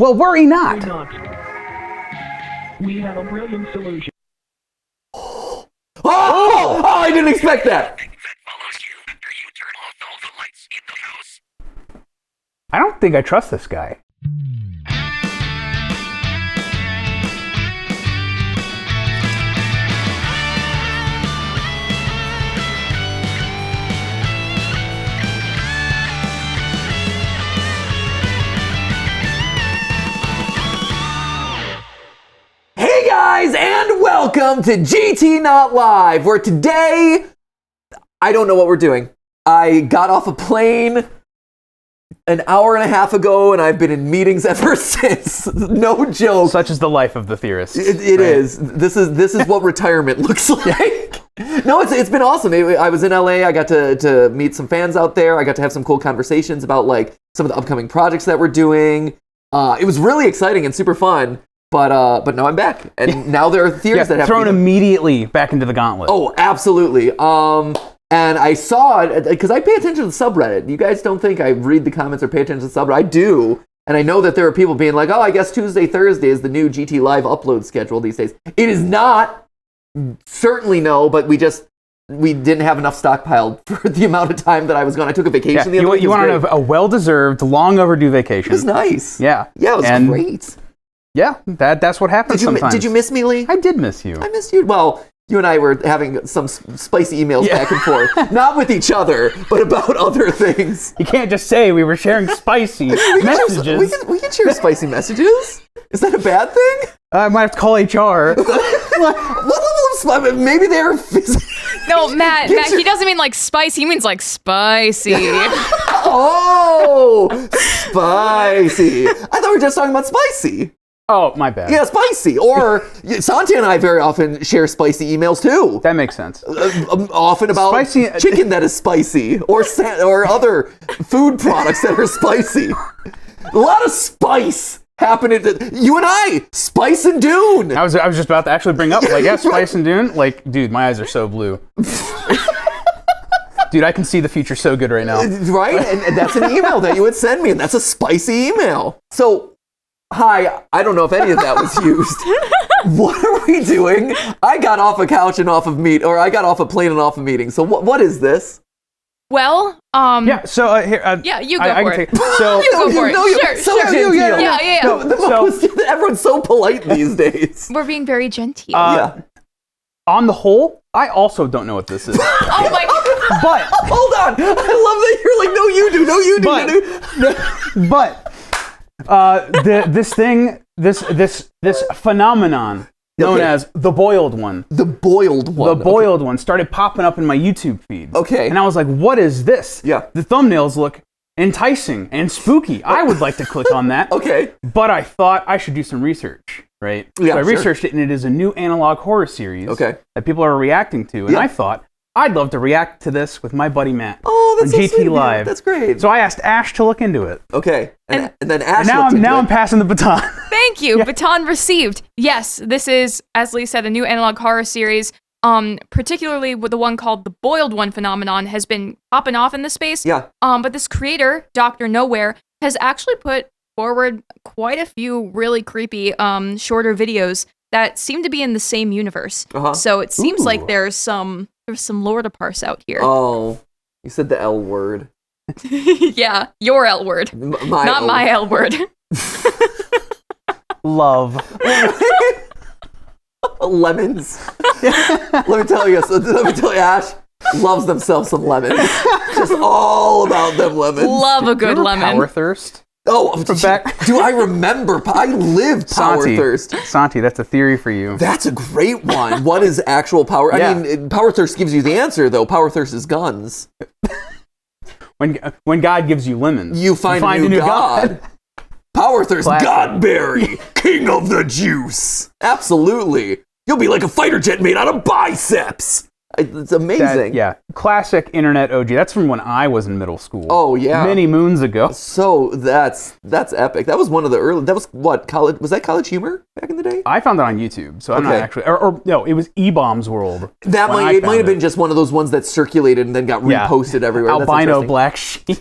Well, worry not. Worry not. We have a brilliant solution. Oh, I didn't expect that. I don't think I trust this guy. Hey guys, and welcome to GT Not Live, where today, I don't know what we're doing. I got off a plane an hour and a half ago, and I've been in meetings ever since. No joke. Such is the life of the theorist. It is. This is what retirement looks like. No, it's been awesome. I was in LA. I got to meet some fans out there. I got to have some cool conversations about like some of the upcoming projects that we're doing. It was really exciting and super fun. But now I'm back, and now there are theories that have thrown immediately back into the gauntlet. Oh, absolutely. And I saw it because I pay attention to the subreddit. You guys don't think I read the comments or pay attention to the subreddit? I do, and I know that there are people being like, "Oh, I guess Tuesday, Thursday is the new GT Live upload schedule these days." It is not. Certainly no, but we didn't have enough stockpiled for the amount of time that I was gone. I took a vacation the other week. You wanted a well-deserved, long overdue vacation. It was nice. Yeah, it was great. Yeah, that's what happens sometimes. Did you miss me, Lee? I did miss you. I missed you. Well, you and I were having some spicy emails back and forth. Not with each other, but about other things. You can't just say we were sharing spicy messages. We can share spicy messages. Is that a bad thing? I might have to call HR. What level of spicy? Maybe they're... No, Matt, he doesn't mean like spice. He means like spicy. Oh, spicy. I thought we were just talking about spicy. Oh, my bad. Yeah, spicy. Or Santi and I very often share spicy emails too. That makes sense. Often about spicy chicken that is spicy, or other food products that are spicy. A lot of spice happening. You and I, Spice and Dune. I was just about to actually bring up, like, yeah, Spice and Dune. Like, dude, my eyes are so blue. Dude, I can see the future so good right now. Right? And that's an email that you would send me, and that's a spicy email. So, hi, I don't know if any of that was used. What are we doing? I got off a couch and off of I got off a plane and off a meeting. So what is this? Well, yeah, so here... yeah, you go for it. So, you go for it. Sure. Yeah. Everyone's so polite these days. We're being very genteel. Yeah. On the whole, I also don't know what this is. Oh my god. But... Hold on. I love that you're like, no, you do. No, you do. This phenomenon known as the boiled one. The boiled one. The boiled one started popping up in my YouTube feed. Okay. And I was like, what is this? Yeah. The thumbnails look enticing and spooky. I would like to click on that. Okay. But I thought I should do some research, right? Yeah, so I researched it, and it is a new analog horror series that people are reacting to. And I thought, I'd love to react to this with my buddy Matt on GT so sweet, Live. Man. That's great. So I asked Ash to look into it. Okay. And then Ash now I'm passing the baton. Thank you. Yeah. Baton received. Yes, this is, as Lee said, a new analog horror series. Particularly with the one called the Boiled One phenomenon has been popping off in the space. Yeah. But this creator, Dr. Nowhere, has actually put forward quite a few really creepy shorter videos that seem to be in the same universe. So it seems like there's some lore to parse out here. Oh, you said the L word. Yeah, your L word. My L word. Love. Lemons. Let me tell you, Ash loves themselves some lemons. Just all about them lemons. Love a good lemon. Power thirst. Oh, do I remember? I lived Power Thirst. Santi, that's a theory for you. That's a great one. What is actual power? I mean, Power Thirst gives you the answer, though. Power Thirst is guns. When God gives you lemons, you find a new God. Power Thirst, Godberry, king of the juice. Absolutely. You'll be like a fighter jet made out of biceps. It's amazing. Classic internet OG. That's from when I was in middle school. Oh yeah, many moons ago. So that's epic. That was one of the early. That was what college? Was that College Humor back in the day? I found it on YouTube, so I'm not actually. Or no, it was E-Bombs World. That might have been just one of those ones that circulated and then got reposted everywhere. Albino black sheep.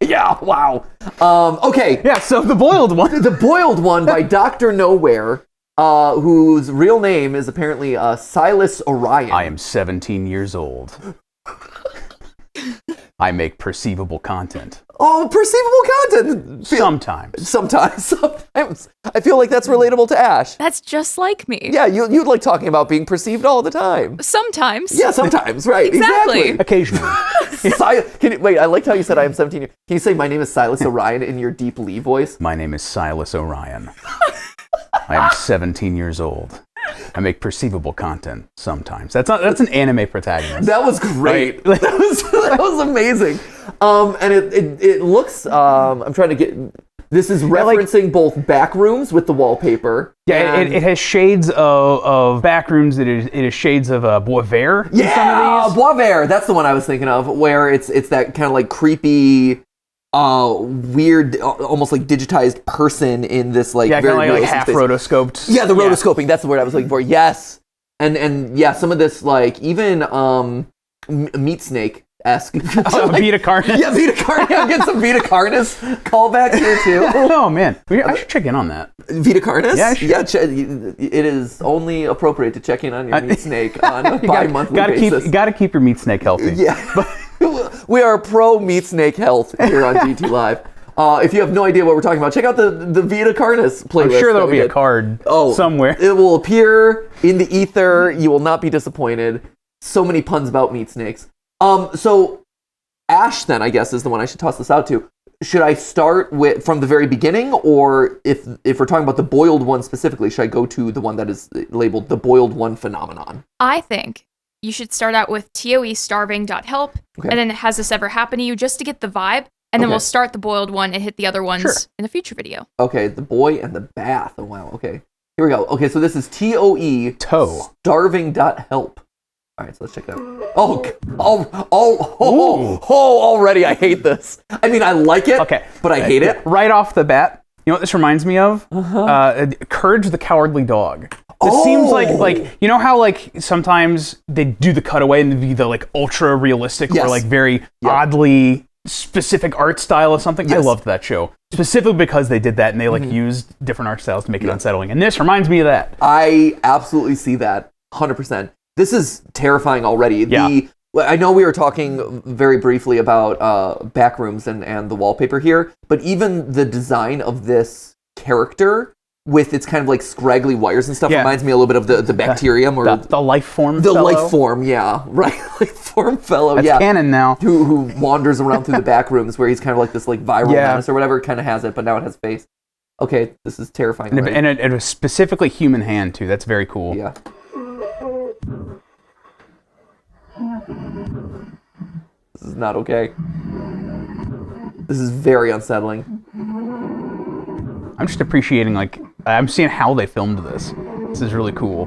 Yeah. Wow. Okay. Yeah. So the boiled one. The boiled one by Dr. Nowhere. Whose real name is apparently Silas Orion. I am 17 years old. I make perceivable content. Oh, perceivable content! Sometimes. I feel like that's relatable to Ash. That's just like me. Yeah, you'd like talking about being perceived all the time. Sometimes. Yeah, sometimes, right. Exactly. Occasionally. Wait, I liked how you said I am 17 years. Can you say my name is Silas Orion in your Deep Lee voice? My name is Silas Orion. I am 17 years old. I make perceivable content sometimes. That's an anime protagonist. That was great. Right? that was amazing. And it looks. I'm trying to get. This is referencing both back rooms with the wallpaper. Yeah, it has shades of back rooms. It is shades of Boisvert. Yeah, Boisvert. That's the one I was thinking of, where it's that kind of like creepy. Weird, almost like digitized person in this like very like half rotoscoped. Yeah, the rotoscoping. That's the word I was looking for. Yes, and yeah, some of this like even Meat Snake-esque. Vita Carnis. Yeah, Vita Carnis. I'm getting some Vita Carnis callback here too. Oh man, I should check in on that. Vita Carnis? Yeah, it is only appropriate to check in on your meat snake on a bi-monthly basis. You gotta keep your meat snake healthy. Yeah. We are pro meat snake health here on GT Live. If you have no idea what we're talking about, check out the Vita Carnis playlist. I'm sure there'll be a card somewhere. It will appear in the ether. You will not be disappointed. So many puns about meat snakes. So Ash, then, I guess, is the one I should toss this out to. Should I start from the very beginning, or if we're talking about the boiled one specifically, should I go to the one that is labeled the boiled one phenomenon? I think you should start out with TOE starving.help, and then has this ever happen to you, just to get the vibe, and then we'll start the boiled one and hit the other ones in a future video. Okay, the boy and the bath. Oh, wow. Okay. Here we go. Okay, so this is TOE starving.help. All right, so let's check it out. Already I hate this. I mean, I like it, but I hate it. Right off the bat, you know what this reminds me of? Courage the Cowardly Dog. This seems like you know how like sometimes they do the cutaway and be the like ultra realistic or like very oddly specific art style of something. I loved that show specifically because they did that and they like used different art styles to make it unsettling. And this reminds me of that. I absolutely see that 100%. This is terrifying already. I know we were talking very briefly about backrooms and the wallpaper here, but even the design of this character with its kind of like scraggly wires and stuff reminds me a little bit of the bacterium or the life form. The life form, right, life form fellow. That's canon now. Who wanders around through the back rooms where he's kind of like this like viral menace or whatever. Kind of has it, but now it has face. Okay, this is terrifying. And it was specifically human hand too. That's very cool. Yeah. This is not okay. This is very unsettling. I'm just appreciating, like, I'm seeing how they filmed this. This is really cool.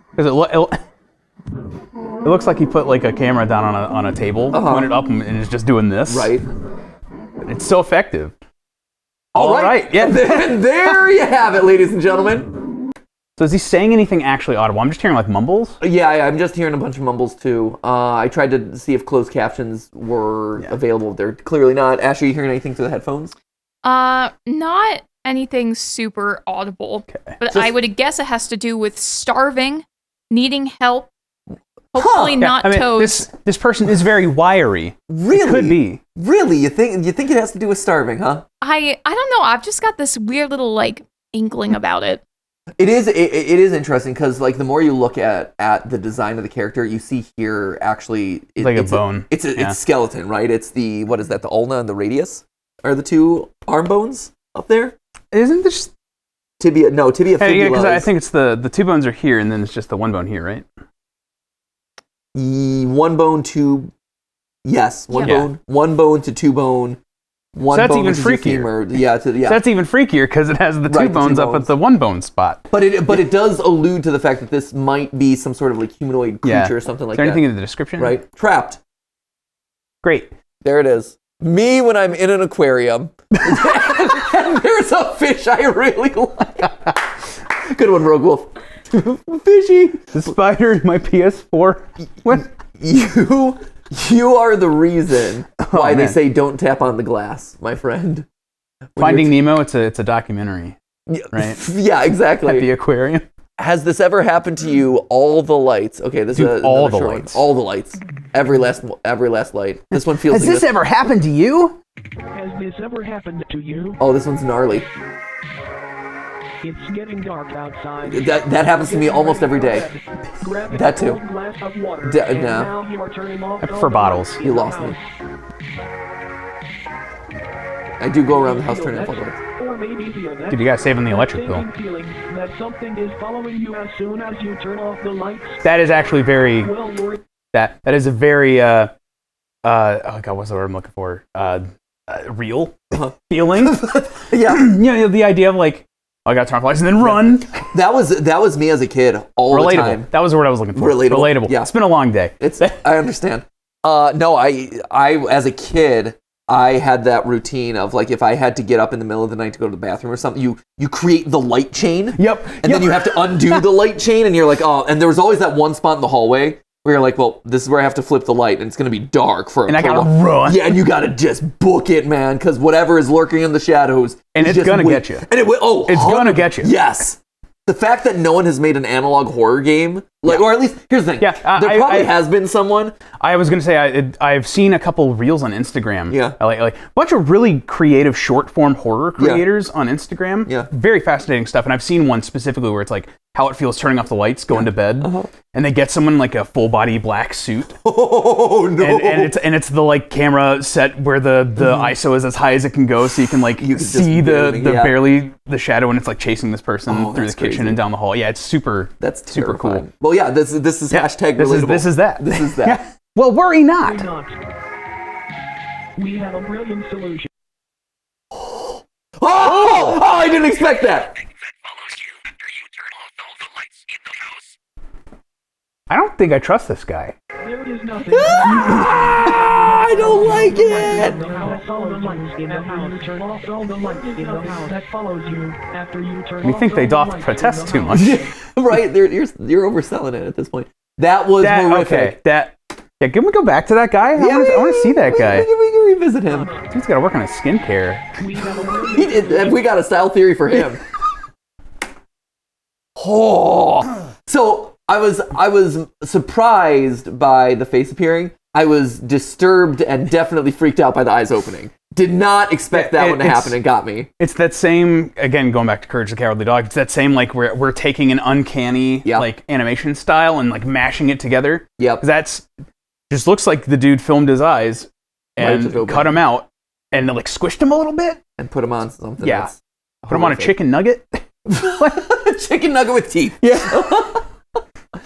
Because it looks like he put, like, a camera down on a table, pointed up, and is just doing this. Right. It's so effective. All right. Yeah. And there you have it, ladies and gentlemen. So is he saying anything actually audible? I'm just hearing, like, mumbles? Yeah, I'm just hearing a bunch of mumbles, too. I tried to see if closed captions were available. They're clearly not. Ash, are you hearing anything through the headphones? Not anything super audible. Okay. But I would guess it has to do with starving, needing help, hopefully not toes. This person is very wiry. Really? It could be. Really? You think it has to do with starving, huh? I don't know. I've just got this weird little, like, inkling about it. It is interesting because like the more you look at the design of the character, you see here actually it's like a bone. It's skeleton, right? It's the what is that? The ulna and the radius are the two arm bones up there. Isn't this tibia? No, tibia. Yeah, because I think it's the two bones are here, and then it's just the one bone here, right? One bone, two. Yes, one bone to two bone. one that's bone even is your freakier. femur. Yeah, So that's even freakier because it has the two bones up at the one bone spot. But it does allude to the fact that this might be some sort of like humanoid creature or something like that. Is there anything in the description? Right? Trapped. Great. There it is. Me when I'm in an aquarium. And there's a fish I really like. Good one, Rogue Wolf. Fishy. The spider in my PS4. What? You are the reason why they man. say don't tap on the glass, my friend. Finding Nemo, it's a documentary, right? Yeah, exactly. At the aquarium. Has this ever happened to you? All the lights. Okay, this is all the short lights. One. All the lights. Every last light. This one feels. Has this ever happened to you? Has this ever happened to you? Oh, this one's gnarly. It's getting dark outside. That happens to me almost every day. Grab That too. a glass of water. No. Now you are turning off For bottles. You lost me. I do go around the house turning off all the lights. Or maybe the Dude, you gotta save on the electric bill. feeling that something is following you as soon as you turn off the lights. That is actually very. Well, Lori, That is a very. Oh God, what's the word I'm looking for? Real feeling. Yeah. You know, the idea of like, oh, I gotta turn off lights and then run. That was me as a kid all the time. Relatable. That was the word I was looking for. Relatable. Yeah. It's been a long day. I understand. No, I as a kid, I had that routine of like if I had to get up in the middle of the night to go to the bathroom or something, you create the light chain. Yep. And then you have to undo the light chain, and you're like, oh, and there was always that one spot in the hallway where you're like, well, this is where I have to flip the light, and it's gonna be dark for. And I gotta run. Yeah, and you gotta just book it, man, because whatever is lurking in the shadows, And it's just gonna get you. And it's gonna get you. Yes. The fact that no one has made an analog horror game, like, or at least here's the thing. Yeah, there probably has been someone. I was gonna say I've seen a couple reels on Instagram. Yeah. Like a bunch of really creative short form horror creators on Instagram. Yeah. Very fascinating stuff. And I've seen one specifically where it's like how it feels turning off the lights, going to bed, and they get someone like a full body black suit. Oh no! And it's the like camera set where the ISO is as high as it can go, so you can like see the barely the shadow, and it's like chasing this person through the kitchen and down the hall. Yeah, it's super. That's super cool. Well, yeah, this is hashtag relatable. This is that. This is that. Yeah. Well, worry not. Worry not. We have a brilliant solution. Oh, I didn't expect that. I don't think I trust this guy. There is nothing. I don't like it. That follow the lights in the house. Turn off all the lights in the house. That follows you after you turn We off think all they the doth lights protest in the too house. much. Right, you're overselling it at this point. That was horrific. Okay. Yeah, can we go back to that guy? I want to see that guy. We can revisit him. He's got to work on his skincare. We have a brilliant We got a style theory for him. Oh, so I was surprised by the face appearing. I was disturbed and definitely freaked out by the eyes opening. Did not expect that one to happen. It got me. It's that same, again, going back to Courage the Cowardly Dog, it's that same, like, we're taking an uncanny, like, animation style and, like, mashing it together. Yep. That's, just looks like the dude filmed his eyes and just cut him out and, like, squished him a little bit. And put him on something. Yeah. That's Put him on a chicken nugget. Chicken nugget with teeth. Yeah.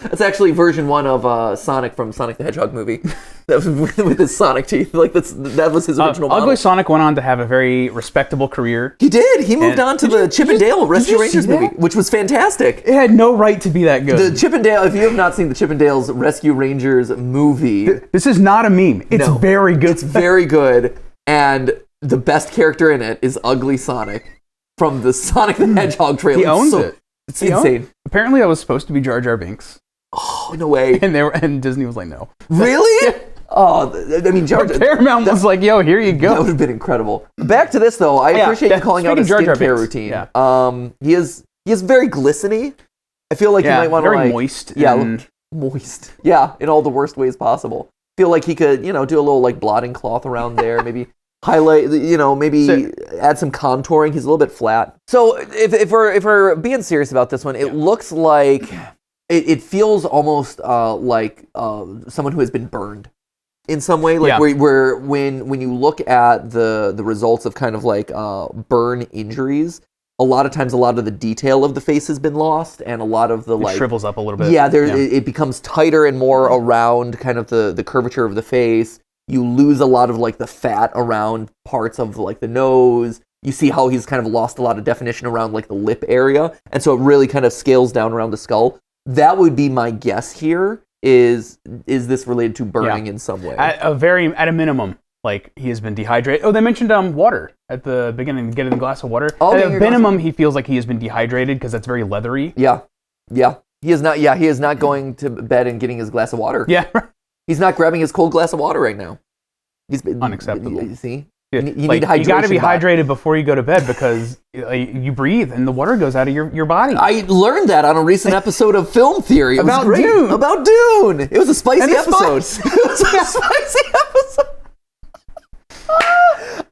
That's actually version 1 of Sonic from Sonic the Hedgehog movie. That was with his Sonic teeth. Like that was his original model. Ugly Sonic went on to have a very respectable career. He did. He moved on to the Chip and Dale Rescue Rangers movie, which was fantastic. It had no right to be that good. The Chip and Dale. If you have not seen the Chip and Dale's Rescue Rangers movie, this is not a meme. It's very good. It's very good, and the best character in it is Ugly Sonic from the Sonic the Hedgehog trailer. He owns it. It's insane. Apparently, that was supposed to be Jar Jar Binks. Oh, no way. And Disney was like, no. Really? Oh, I mean, Jar Jar. Paramount was like, yo, here you go. That would have been incredible. Back to this though. I appreciate you calling out his skincare routine. Yeah. He is very glisteny. I feel like you might want to very moist. Yeah, moist. Yeah, in all the worst ways possible. Feel like he could, do a little like blotting cloth around there, maybe highlight, maybe add some contouring. He's a little bit flat. So if we're being serious about this one, it looks like it feels almost like someone who has been burned in some way. Like where when you look at the results of kind of like burn injuries, a lot of times a lot of the detail of the face has been lost, and a lot of the shrivels up a little bit. Yeah, it becomes tighter and more around kind of the curvature of the face. You lose a lot of like the fat around parts of like the nose. You see how he's kind of lost a lot of definition around like the lip area, and so it really kind of scales down around the skull. That would be my guess here. Is this related to burning in some way? At a minimum, like he has been dehydrated. Oh, they mentioned water at the beginning. Getting a glass of water. At a minimum, he feels like he has been dehydrated because that's very leathery. Yeah. He is not. Yeah, he is not going to bed and getting his glass of water. Yeah. He's not grabbing his cold glass of water right now. Unacceptable. You see. Yeah. You need hydration. You got to be hydrated before you go to bed because you breathe and the water goes out of your body. I learned that on a recent episode of Film Theory. It About was great. Dune. About Dune. It was a spicy episode. Spice. It was a spicy episode.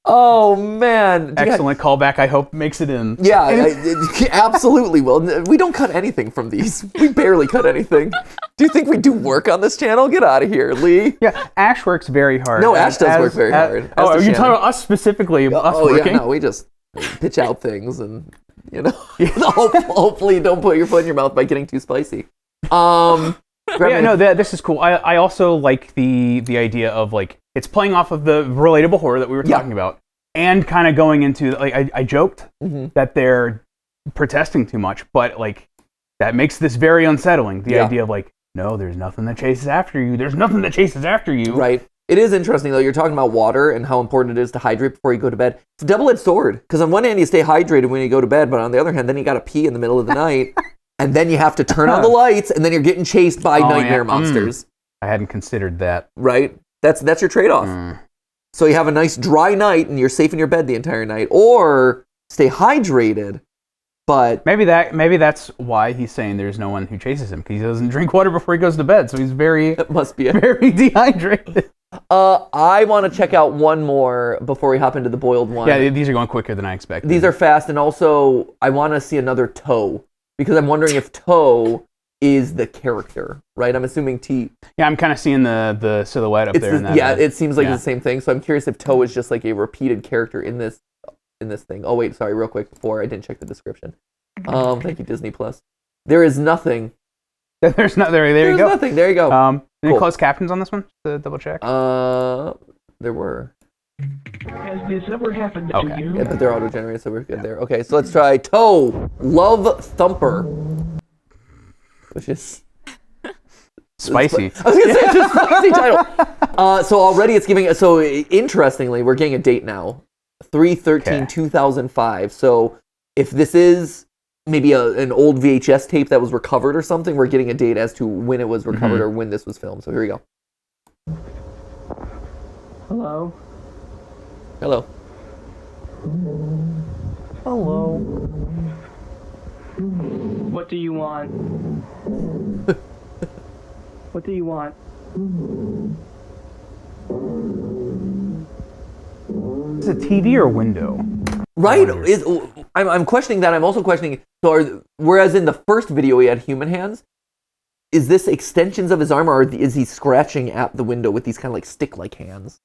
Oh man! Excellent callback. I hope makes it in. Yeah, absolutely will. We don't cut anything from these. We barely cut anything. Do you think we do work on this channel? Get out of here, Lee. Yeah, Ash works very hard. No, Ash does work very hard. Oh, are you talking about us specifically? Us working? Yeah, no, we just pitch out things and, hopefully you don't put your foot in your mouth by getting too spicy. This is cool. I also like the idea of like it's playing off of the relatable horror that we were talking about, and kind of going into like I joked that they're protesting too much, but like that makes this very unsettling. The idea of like, no, there's nothing that chases after you. There's nothing that chases after you. Right. It is interesting though. You're talking about water and how important it is to hydrate before you go to bed. It's a double-edged sword because on one hand you stay hydrated when you go to bed, but on the other hand, then you got to pee in the middle of the night. And then you have to turn on the lights, and then you're getting chased by nightmare monsters. I hadn't considered that. Right? That's your trade-off. So you have a nice dry night, and you're safe in your bed the entire night, or stay hydrated. But maybe that's why he's saying there's no one who chases him because he doesn't drink water before he goes to bed, so he's very very dehydrated. I want to check out one more before we hop into the boiled one. Yeah, these are going quicker than I expected. These are fast, and also I want to see another toe. Because I'm wondering if Toe is the character, right? I'm assuming T. Yeah, I'm kind of seeing the silhouette up there. It seems like the same thing. So I'm curious if Toe is just like a repeated character in this thing. Oh wait, sorry, real quick before I didn't check the description. Thank you, Disney Plus. There is nothing. There's not there. There you go. Nothing. There you go. Any closed captions on this one? To double check. There were. Has this ever happened to you? Yeah, but they're auto-generated, so we're good there. Okay, so let's try Toe Love Thumper, which is spicy. I was gonna say it's a spicy title. So already it's giving. So interestingly, we're getting a date now, 3/13/2005. So if this is maybe an old VHS tape that was recovered or something, we're getting a date as to when it was recovered or when this was filmed. So here we go. Hello. Hello. Hello. What do you want? What do you want? Is it TV or window? Right? I'm questioning that. I'm also questioning. Whereas in the first video he had human hands, is this extensions of his arm, or is he scratching at the window with these kind of like stick-like hands?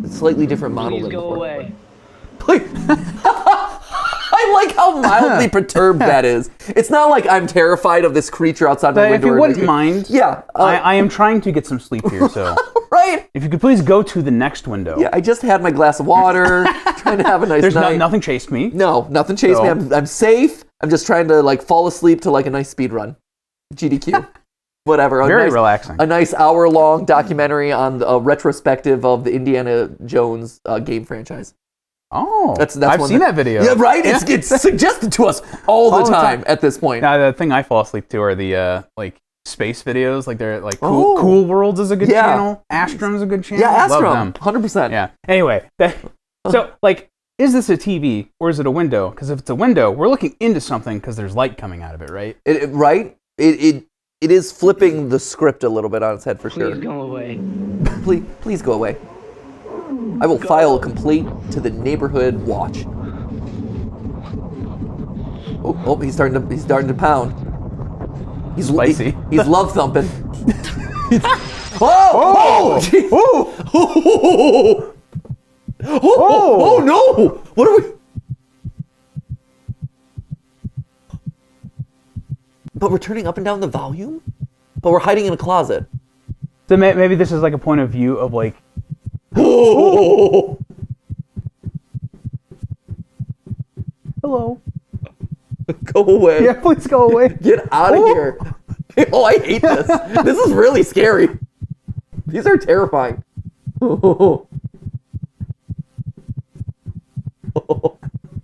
It's a slightly different model than before. Please go away. I like how mildly perturbed that is. It's not like I'm terrified of this creature outside my window. If you wouldn't mind, I am trying to get some sleep here, so right. If you could please go to the next window. Yeah, I just had my glass of water, trying to have a nice night. Nothing chased me. No, nothing chased me. I'm safe. I'm just trying to like fall asleep to like a nice speed run. GDQ. Whatever. Very relaxing. A nice hour-long documentary on a retrospective of the Indiana Jones game franchise. Oh, I've seen that video. Yeah, right? Yeah. It's suggested to us all the time at this point. Now, the thing I fall asleep to are the like space videos. Like they're like Cool Worlds is a good channel. Astrom's a good channel. Yeah, Astrom. Love them. 100%. Yeah. Anyway, so like, is this a TV or is it a window? Because if it's a window, we're looking into something because there's light coming out of it, right? Right? It is flipping the script a little bit on its head for sure. Please go away. Please go away. I will file a complaint to the neighborhood watch. Oh, he's starting to pound. He's spicy. He's love thumping. Oh no! What are we? But we're turning up and down the volume? But we're hiding in a closet. So maybe this is like a point of view of like. Oh! Hello. Go away. Yeah, please go away. Get out of here. Oh, I hate this. This is really scary. These are terrifying.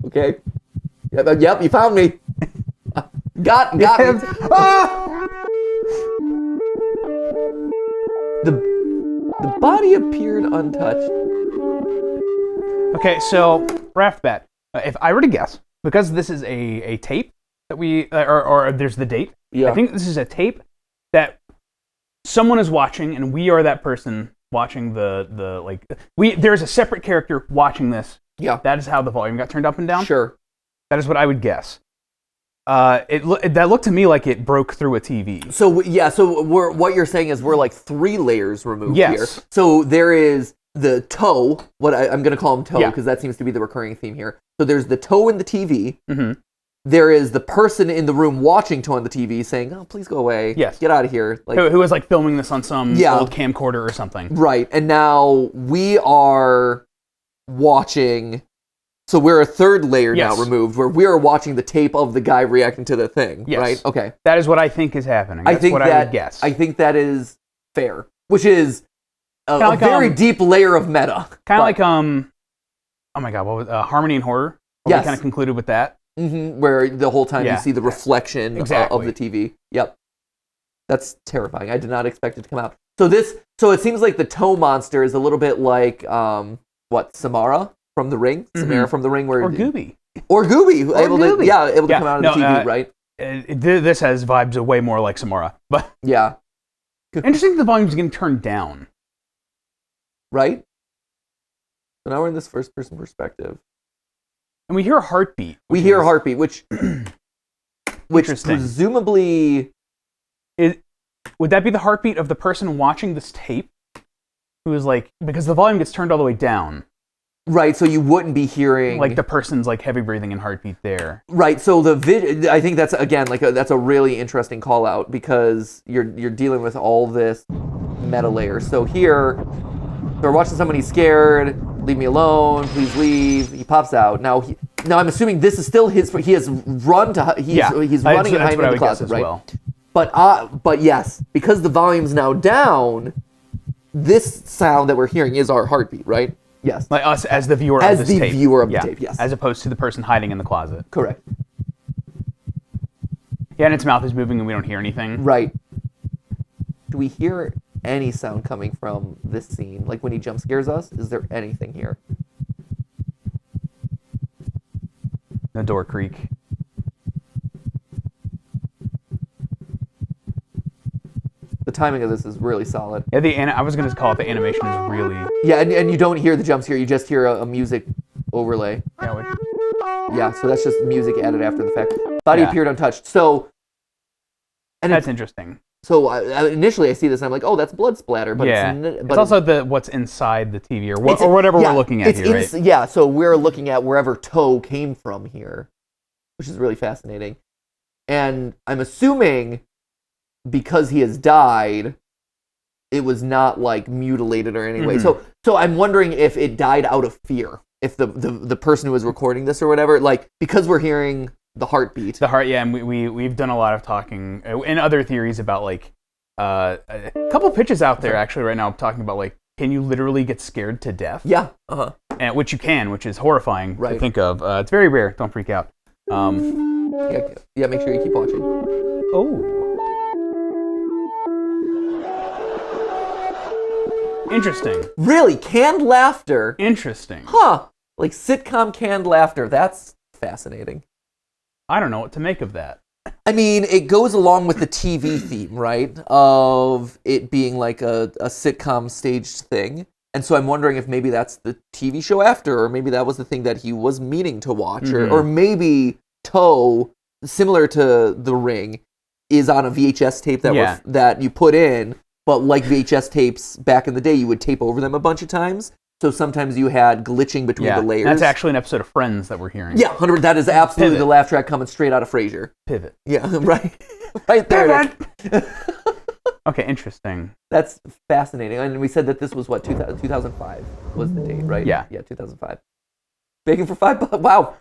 Okay. Yep, you found me. Got me. Ah! The body appeared untouched. Okay, so raft bet. If I were to guess, because this is a tape that we or there's the date. Yeah. I think this is a tape that someone is watching, and we are that person watching the like. There's a separate character watching this. Yeah. That is how the volume got turned up and down. Sure. That is what I would guess. That looked to me like it broke through a TV. So yeah, so what you're saying is we're like 3 layers removed Yes. here. So there is the toe, I'm going to call him toe Yeah. because that seems to be the recurring theme here. So there's the toe in the TV. Mm-hmm. There is the person in the room watching toe on the TV saying, "Oh, please go away. Yes. Get out of here." Like, Who was like filming this on some Yeah. old camcorder or something. right. And now we are watching. So we're a 3rd layer Yes. now removed, where we are watching the tape of the guy reacting to the thing. Yes. Right. Okay. That is what I think is happening. That's what I would guess. I think that is fair, which is a like, very deep layer of meta. Kind of like oh my god, what was Harmony and Horror? Where Yes. we kind of concluded with that. Where the whole time Yeah. you see the reflection Exactly. of the TV. Yep. That's terrifying. I did not expect it to come out. So it seems like the toe monster is a little bit like Samara from The Ring? Samara from The Ring, where Or Gooby. Or Gooby, able Gooby. to come out of the TV, right? This has vibes of way more like Samara, but Yeah. interesting. The volume's getting turned down. Right? So now we're in this first person perspective. And we hear a heartbeat. We hear a heartbeat, which Interesting. presumably Would that be the heartbeat of the person watching this tape? Who is like, because the volume gets turned all the way down. right, so you wouldn't be hearing Like the person's like heavy breathing and heartbeat there. right. So I think that's again that's a really interesting call out because you're dealing with all this meta layer. So here we're watching somebody scared. Leave me alone. Please leave. He pops out. Now I'm assuming this is still his. He has run to. He's running and hiding in the closet, right? Well. But yes, because the volume's now down, this sound that we're hearing is our heartbeat, right? Yes. Like us as the viewer As of this the tape. viewer of the tape, yes. As opposed to the person hiding in the closet. Correct. Yeah, and its mouth is moving and we don't hear anything. Right. Do we hear any sound coming from this scene? Like when he jump scares us, is there anything here? The door creak. The timing of this is really solid. Yeah, I was going to call it the animation is really... Yeah, and you don't hear the jump scare, you just hear a music overlay. Yeah, Yeah, so that's just music added after the fact. Body Yeah. appeared untouched. So, and that's interesting. So initially I see this and I'm like, oh, that's blood splatter. But yeah. it's also what's inside the TV or whatever we're looking at here, right? Yeah, so we're looking at wherever toe came from here, which is really fascinating. And I'm assuming because he has died, it was not like mutilated or any way. So I'm wondering if it died out of fear. If the person who was recording this or whatever, like because we're hearing the heartbeat. The heart, yeah, and we've done a lot of talking and other theories about like a couple pitches out there actually right now talking about like, can you literally get scared to death? Yeah, and which you can, which is horrifying Right. to think of. It's very rare. Don't freak out. Yeah, make sure you keep watching. Oh. Interesting. Really, canned laughter. Interesting. Huh. Like sitcom canned laughter. That's fascinating. I don't know what to make of that. I mean, it goes along with the TV theme, right? Of it being like a sitcom staged thing. And so I'm wondering if maybe that's the TV show after, or maybe that was the thing that he was meaning to watch, or maybe Toe, similar to The Ring, is on a VHS tape that you put in, but like VHS tapes back in the day, you would tape over them a bunch of times. So sometimes you had glitching between the layers. That's actually an episode of Friends that we're hearing. Yeah, 100. That is absolutely Pivot. the laugh track coming straight out of Frasier. Pivot. Yeah, right. Right there. Pivot! Okay, interesting. That's fascinating. And we said that this was, 2005 was the date, right? Yeah. Yeah, 2005. Baking for $5. Wow.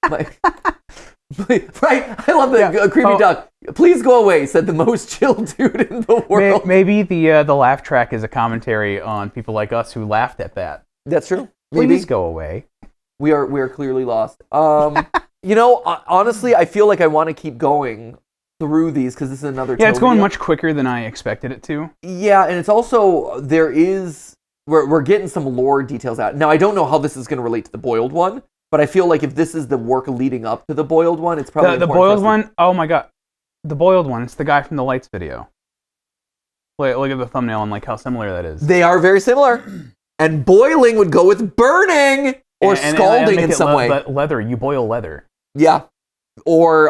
Right. I love the creepy duck. Please go away, said the most chill dude in the world. Maybe the laugh track is a commentary on people like us who laughed at that. That's true. Maybe. Please go away. We are clearly lost. Honestly, I feel like I want to keep going through these because this is another. Yeah, it's going video. much quicker than I expected it to. Yeah, and it's also we're getting some lore details out. Now I don't know how this is going to relate to the boiled one, but I feel like if this is the work leading up to the boiled one, it's probably the boiled one. Oh my god, the boiled one. It's the guy from the Lights video. Look at the thumbnail and like how similar that is. They are very similar, and boiling would go with burning or scalding in some way. Leather, you boil leather. Yeah. Or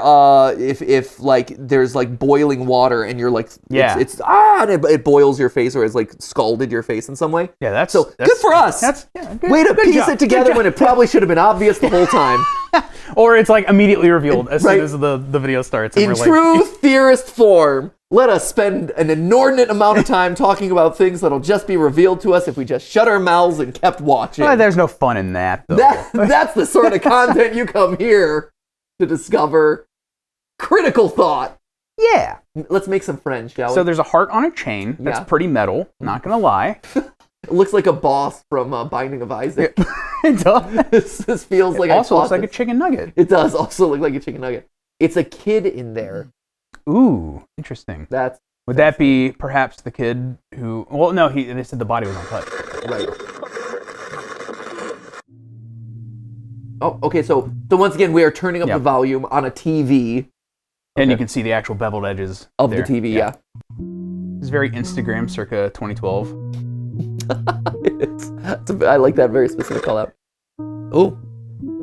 if like there's like boiling water and you're like and it boils your face or it's like scalded your face in some way. Yeah, that's good for us. Way to piece it together when it probably should have been obvious the whole time. Or it's like immediately revealed as soon as the video starts. And in true theorist form, let us spend an inordinate amount of time talking about things that'll just be revealed to us if we just shut our mouths and kept watching. Well, there's no fun in that, though. That's the sort of content you come here to discover. Critical thought. Yeah. Let's make some friends, shall we? So there's a heart on a chain. That's pretty metal. Not gonna lie. It looks like a boss from Binding of Isaac. It does. This feels like. It also looks like a chicken nugget. It does also look like a chicken nugget. It's a kid in there. Ooh, interesting. Would that be perhaps the kid who? Well, no. They said the body was uncut. Right. Oh, okay. So once again, we are turning up the volume on a TV. And you can see the actual beveled edges of the TV, yeah. It's very Instagram circa 2012. I like that very specific call out. Oh,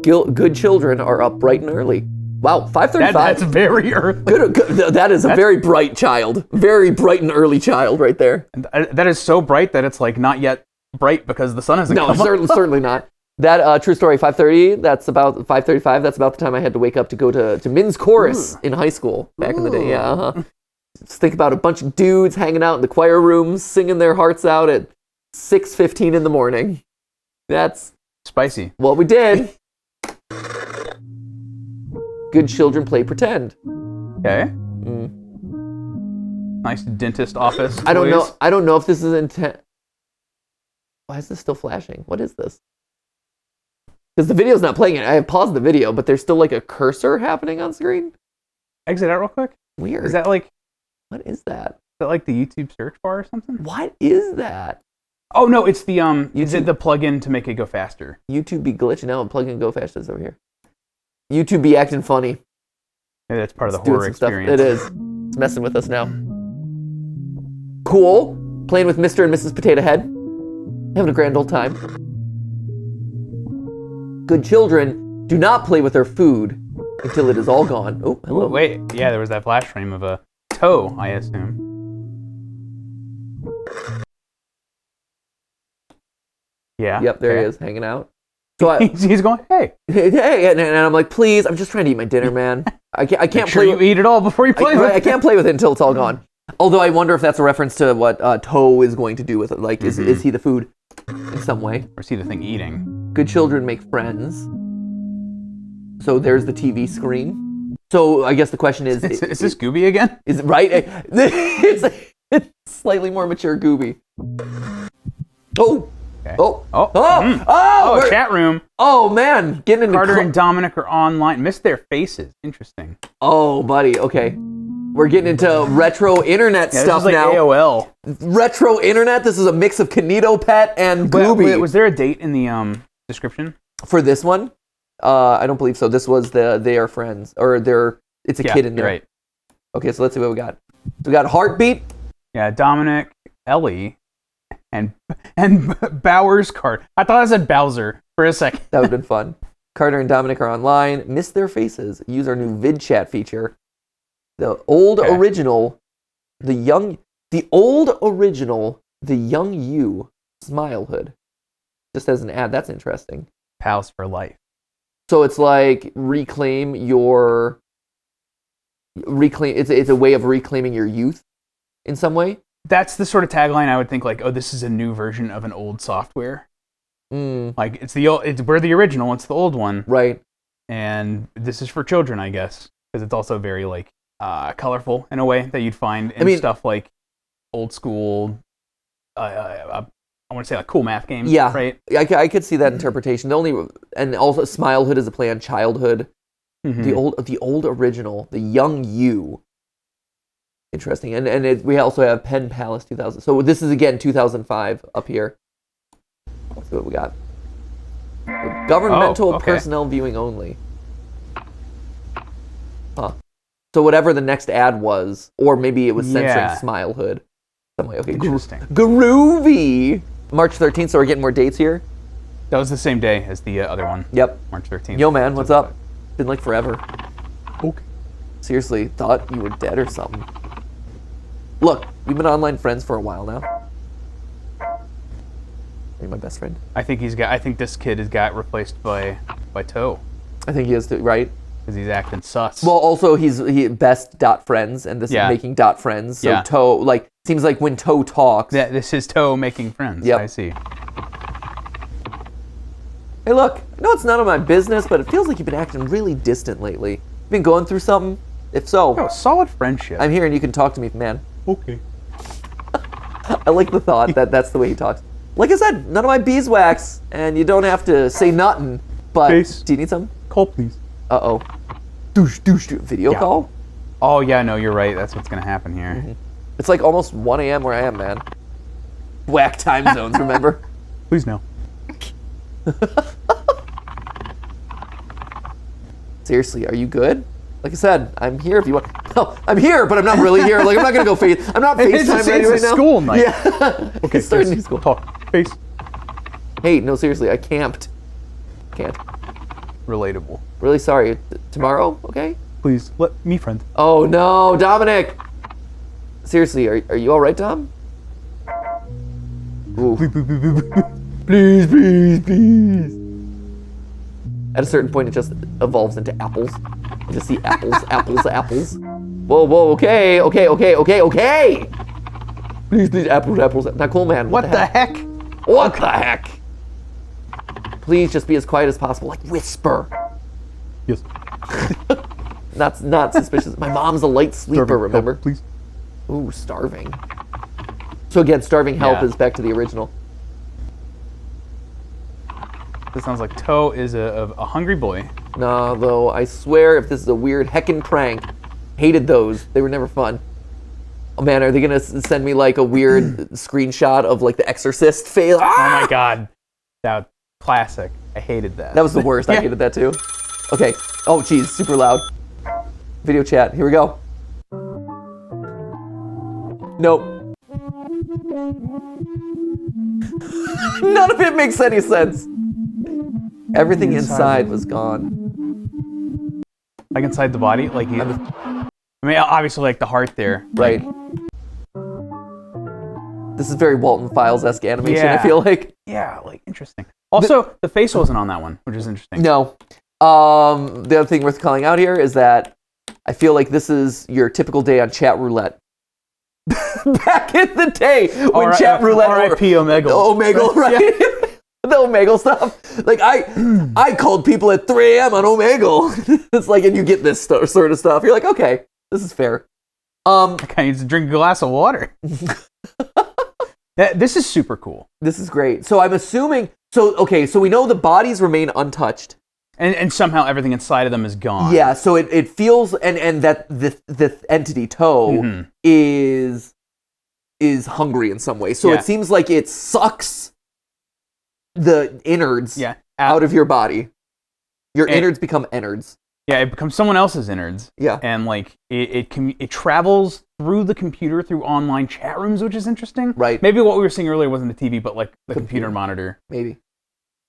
good children are up bright and early. Wow, 5:35. That's very early. Good. That is a very bright child. Very bright and early child right there. And that is so bright that it's like not yet bright because the sun hasn't come up. No, certainly not. That true story, 5:30. That's about 5:35. That's about the time I had to wake up to go to men's chorus in high school back in the day. Yeah. Uh-huh. Just think about a bunch of dudes hanging out in the choir rooms, singing their hearts out at 6:15 in the morning. That's spicy. What we did. Good children play pretend. Okay. Nice dentist office. I don't know. I don't know if this is intent. Why is this still flashing? What is this? Because the video's not playing it. I have paused the video, but there's still like a cursor happening on screen. Exit out real quick. Weird. Is that like? What is that? Is that like the YouTube search bar or something? What is that? Oh no, it's the Is it the plug-in to make it go faster? YouTube be glitching out and plug-in go fast is over here. YouTube be acting funny. Maybe that's part of the horror experience. It is. It's messing with us now. Cool. Playing with Mr. and Mrs. Potato Head. Having a grand old time. Good children do not play with their food until it is all gone. Oh, hello. Ooh, wait, yeah, there was that flash frame of a toe, I assume. Yeah. Yep, there he is, hanging out. So he's going, hey, and I'm like, please, I'm just trying to eat my dinner, man. I can't Make sure you eat it all before you play with it. I can't play with it until it's all gone. Although I wonder if that's a reference to what Toe is going to do with it. Like, is he the food in some way? Or is he the thing eating? Good children make friends. So there's the TV screen. So I guess the question is this Gooby again? Is it right? It's slightly more mature Gooby. Oh. Okay. Oh, chat room. Oh man, getting into Carter and Dominic are online. Missed their faces. Interesting. Oh, buddy. Okay, we're getting into retro internet stuff this is like now. AOL. Retro internet. This is a mix of Kanito Pet and Gooby. Wait, was there a date in the description for this one? I don't believe so. This was they are friends or it's a kid in there. Right. Okay, so let's see what we got. So we got Heartbeat. Yeah, Dominic, Ellie. And Bowers card. I thought I said Bowser for a second. That would have been fun. Carter and Dominic are online. Miss their faces. Use our new vid chat feature. The old original, the young you Smilehood. Just as an ad. That's interesting. Pals for life. So it's like reclaim. It's a way of reclaiming your youth in some way. That's the sort of tagline I would think like, oh, this is a new version of an old software. Like we're the original, it's the old one. Right. And this is for children, I guess, because it's also very like colorful in a way that you'd find in stuff like old school. I want to say like cool math games. Yeah, right. I could see that interpretation. And also Smilehood is a play on childhood. The old original, the young you. Interesting, and we also have Penn Palace 2000. So this is again 2005 up here. Let's see what we got. Governmental personnel viewing only. Huh. So whatever the next ad was, or maybe it was censoring Smilehood. Some way. Okay. Interesting. Groovy. March 13th. So we're getting more dates here. That was the same day as the other one. Yep. March 13th. Yo, man, what's up? Been like forever. Okay. Seriously, thought you were dead or something. Look, we've been online friends for a while now. Are you my best friend? I think this kid has got replaced by Toe. I think he is too, right? Because he's acting sus. Well, also he best dot friends, and this is making dot friends. So Toe, seems like when Toe talks. Yeah, this is Toe making friends. Yep. I see. Hey, look, I know it's none of my business, but it feels like you've been acting really distant lately. Been going through something? If so, solid friendship. I'm here and you can talk to me, man. Okay. I like the thought that that's the way he talks. Like I said, none of my beeswax, and you don't have to say nothing. But do you need some? Call, please. Uh-oh. Douche. Video call? Oh, yeah, no, you're right. That's what's going to happen here. It's like almost 1 a.m. where I am, man. Whack time zones, remember? Please, no. Seriously, are you good? Like I said, I'm here if you want. No, I'm here, but I'm not really here. Like, I'm not going to go face. I'm not FaceTime ready right now. It's a school night. Yeah. Okay, starting new school. Talk. Face. Hey, no, seriously, I camped. Can't. Relatable. Really sorry. Tomorrow, okay? Please, let me friend. Oh, no, Dominic. Seriously, are you all right, Dom? Ooh. Please. At a certain point, it just evolves into apples. You just see apples. Whoa, okay. Please, apples. Not cool, man. What the heck? What the heck? Please just be as quiet as possible. Like, whisper. Yes. Not suspicious. My mom's a light sleeper, remember? Help, please. Ooh, starving. So again, starving help is back to the original. This sounds like Toe is a hungry boy. Nah, though, I swear if this is a weird heckin' prank, hated those. They were never fun. Oh man, are they gonna send me like a weird screenshot of like the Exorcist fail? Oh my god. That classic. I hated that. That was the worst. I hated that too. Okay. Oh geez, super loud. Video chat. Here we go. Nope. None of it makes any sense. Everything inside was gone. Like inside the body? Like you... I mean, obviously like the heart there. Right. This is very Walton Files-esque animation, I feel like. Yeah, like interesting. Also, the face wasn't on that one, which is interesting. No. The other thing worth calling out here is that I feel like this is your typical day on chat roulette. Back in the day when chat roulette... R.I.P. Omegle. Omegle, right? Yeah. The Omegle stuff. Like, I called people at 3 a.m. on Omegle. It's like, and you get this sort of stuff. You're like, okay, this is fair. I kind of need to drink a glass of water. This is super cool. This is great. So I'm assuming... So we know the bodies remain untouched. And somehow everything inside of them is gone. Yeah, so it feels... And that the entity Toe is hungry in some way. So it seems like it sucks the innards out of your body. Your innards become innards. Yeah, it becomes someone else's innards. Yeah. And like it travels through the computer, through online chat rooms, which is interesting. Right. Maybe what we were seeing earlier wasn't the TV, but like the computer monitor. Maybe.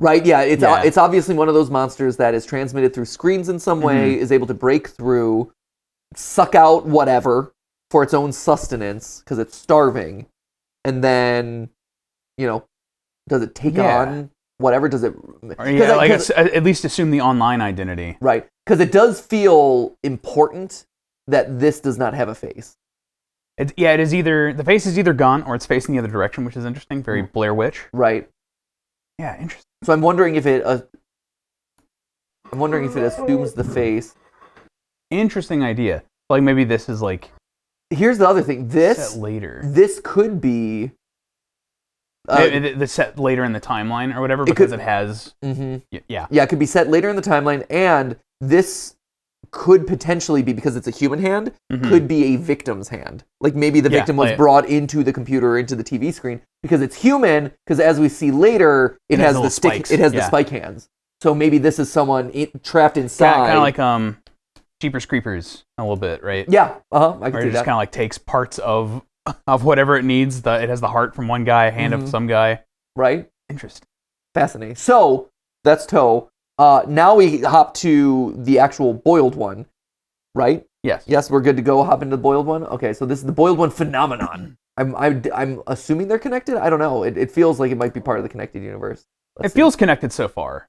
Right, yeah. It's obviously one of those monsters that is transmitted through screens in some way, is able to break through, suck out whatever for its own sustenance, because it's starving. And then, does it take on whatever? Does it... at least assume the online identity. Right. Because it does feel important that this does not have a face. It is either the face is either gone or it's facing the other direction, which is interesting. Very Blair Witch. Right. Yeah, interesting. So I'm wondering if it assumes the face. Interesting idea. Like maybe this is like. Here's the other thing. Set later. This could be. The set later in the timeline or whatever because it has. Mm-hmm. Yeah. Yeah, it could be set later in the timeline, and this could potentially be, because it's a human hand, could be a victim's hand. Like maybe the victim was brought into the computer or into the TV screen because it's human. Because as we see later, it has the stick. Spikes. It has the spike hands. So maybe this is someone trapped inside. Kind of like Jeepers Creepers a little bit, right? Yeah. I can Or see it just that. kind of like takes parts of whatever it needs. It has the heart from one guy, a hand of some guy. Right. Interesting. Fascinating. So that's toe. Now we hop to the actual boiled one, right? Yes. Yes, we're good to go. Hop into the boiled one. Okay, so this is the boiled one phenomenon. I'm assuming they're connected. I don't know. It feels like it might be part of the connected universe. It feels connected so far.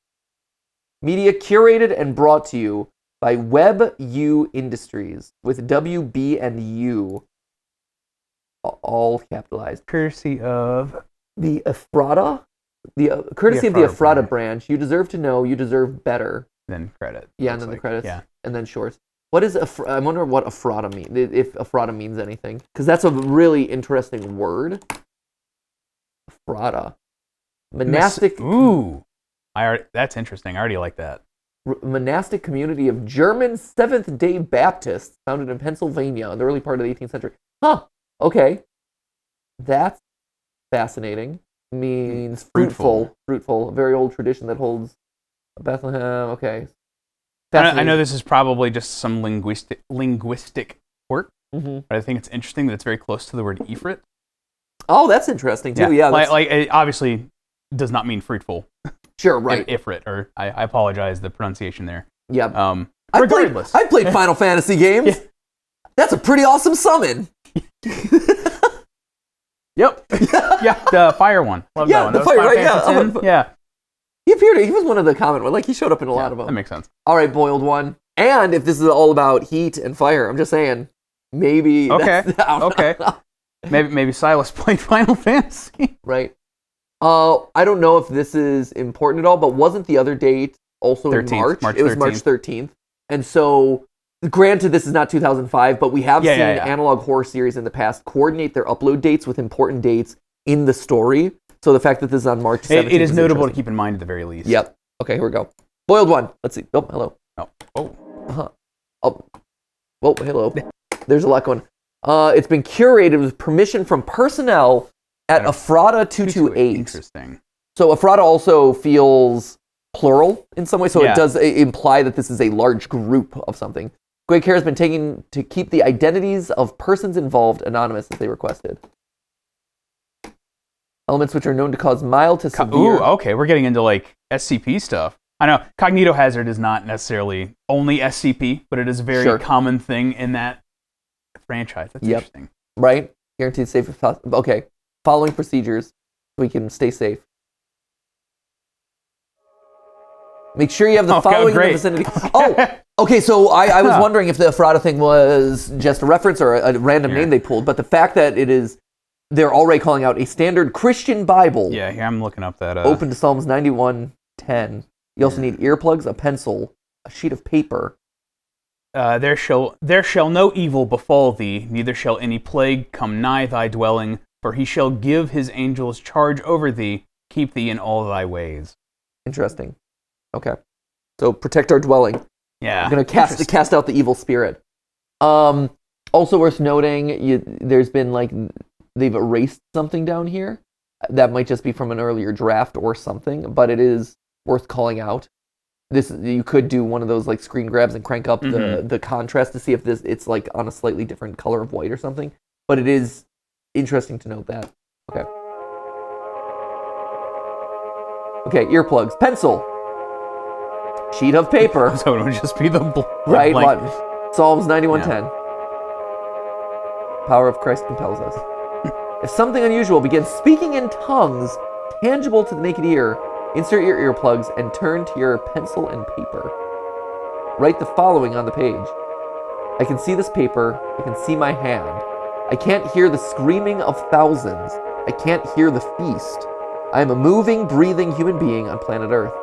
Media curated and brought to you by WebU Industries with WB and U all capitalized. Courtesy of the Ephrata. Courtesy of the Ephrata brand. branch. You deserve to know. You deserve better. Then credit. Yeah, and then the credits. Yeah. And then shorts. What is I wonder what Ephrata means. If Ephrata means anything, because that's a really interesting word. Ephrata. Monastic. Ooh. That's interesting. I already like that. Monastic community of German Seventh-day Baptists founded in Pennsylvania in the early part of the 18th century. Huh. Okay. That's fascinating. Means fruitful. Fruitful. A very old tradition that holds Bethlehem. Okay. I know this is probably just some linguistic quirk, but I think it's interesting that it's very close to the word Ifrit. Oh, that's interesting too. Yeah. Like it obviously does not mean fruitful. Sure, right. Ifrit, or I apologize the pronunciation there. Yep. Regardless, I played Final Fantasy games. Yeah. That's a pretty awesome summon. Yep. Yeah, the fire one. Love that one. The fire, right? Yeah. He appeared. He was one of the common ones. Like he showed up in a lot of them. That makes sense. All right, boiled one. And if this is all about heat and fire, I'm just saying, maybe. Okay. Okay. Maybe Silas played Final Fantasy. Right. I don't know if this is important at all, but wasn't the other date also 13th, in March? It was March 13th. And so, granted, this is not 2005, but we have seen analog horror series in the past coordinate their upload dates with important dates in the story. So the fact that this is on March 17th it is notable to keep in mind at the very least. Yep. Okay, here we go. Boiled one. Let's see. Oh, hello. Oh. Oh, hello. There's a lot going. It's been curated with permission from personnel at Ephrata 228. Interesting. So Ephrata also feels plural in some way, so it does imply that this is a large group of something. Great care has been taken to keep the identities of persons involved anonymous as they requested. Elements which are known to cause mild to severe. Ooh, okay, we're getting into like SCP stuff. I know Cognito Hazard is not necessarily only SCP, but it is a very common thing in that franchise. That's interesting. Right? Guaranteed safe. Okay. Following procedures so we can stay safe. Make sure you have the following in the vicinity. Oh, okay. So I was wondering if the Ephrata thing was just a reference or a random name they pulled, but the fact that it is, they're already calling out a standard Christian Bible. Yeah, here I'm looking up that. Open to Psalms 91:10. You also need earplugs, a pencil, a sheet of paper. There shall no evil befall thee, neither shall any plague come nigh thy dwelling, for he shall give his angels charge over thee, keep thee in all thy ways. Interesting. Okay. So protect our dwelling. Yeah. We're going to cast out the evil spirit. Also worth noting, there's been like, they've erased something down here. That might just be from an earlier draft or something, but it is worth calling out. This, you could do one of those like screen grabs and crank up the contrast to see if it's like on a slightly different color of white or something. But it is interesting to note that. Okay. Okay, earplugs, pencil, sheet of paper. So it would just be the right button. Psalms 91:10. Power of Christ compels us. If something unusual begins speaking in tongues tangible to the naked ear, insert your earplugs and turn to your pencil and paper. Write the following on the page. I can see this paper. I can see my hand. I can't hear the screaming of thousands. I can't hear the feast. I am a moving, breathing human being on planet Earth.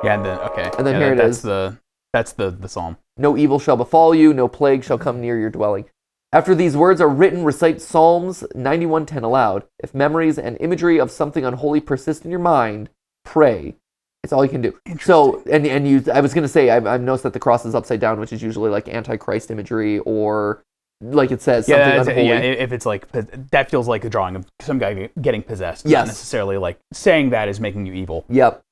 Yeah, and then okay. And then yeah, here it that's is. That's the psalm. No evil shall befall you, no plague shall come near your dwelling. After these words are written, recite Psalms 91:10 aloud. If memories and imagery of something unholy persist in your mind, pray. It's all you can do. So, and you, I was going to say, I've noticed that the cross is upside down, which is usually like Antichrist imagery or like it says something unholy. Yeah, if it's like, that feels like a drawing of some guy getting possessed. Yes. Not necessarily like saying that is making you evil. Yep.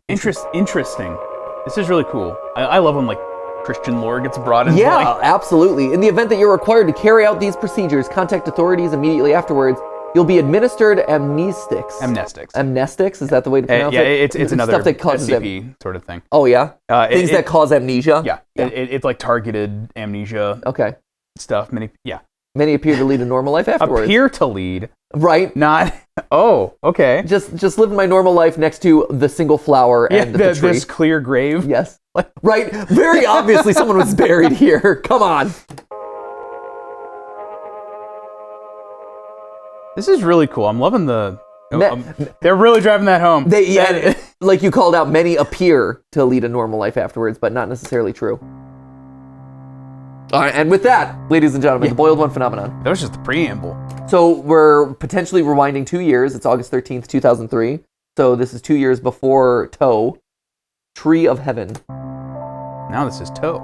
Interesting. This is really cool. I love when like Christian lore gets brought into Yeah, like, absolutely. In the event that you're required to carry out these procedures, contact authorities immediately afterwards. You'll be administered amnestics. Amnestics? Is that the way to pronounce it? It's another stuff that causes SCP sort of thing. Oh, yeah? Things that cause amnesia? Yeah. It's like targeted amnesia stuff. Many appear to lead a normal life afterwards. Appear to lead. Right. Not, oh, okay. Just living my normal life next to the single flower and the tree. This clear grave. Yes. Right. Very obviously someone was buried here. Come on. This is really cool. I'm loving they're really driving that home. Like you called out, many appear to lead a normal life afterwards, but not necessarily true. All right, and with that, ladies and gentlemen, the Boiled One phenomenon. That was just the preamble. So we're potentially rewinding 2 years. It's August 13th, 2003. So this is 2 years before Toe, Tree of Heaven. Now this is Toe.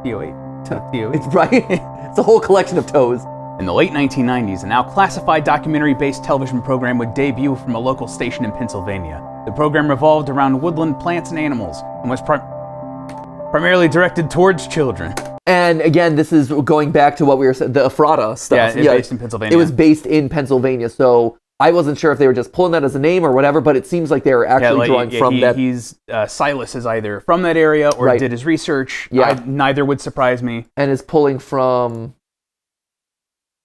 T-O-8. T-O-8. It's right. It's a whole collection of toes. In the late 1990s, a now classified documentary-based television program would debut from a local station in Pennsylvania. The program revolved around woodland plants and animals and was primarily directed towards children. And again, this is going back to what we were saying, the Ephrata stuff. Yeah, based in Pennsylvania. It was based in Pennsylvania, so I wasn't sure if they were just pulling that as a name or whatever, but it seems like they were actually drawing from that. Silas is either from that area or did his research. Yeah. Neither would surprise me. And is pulling from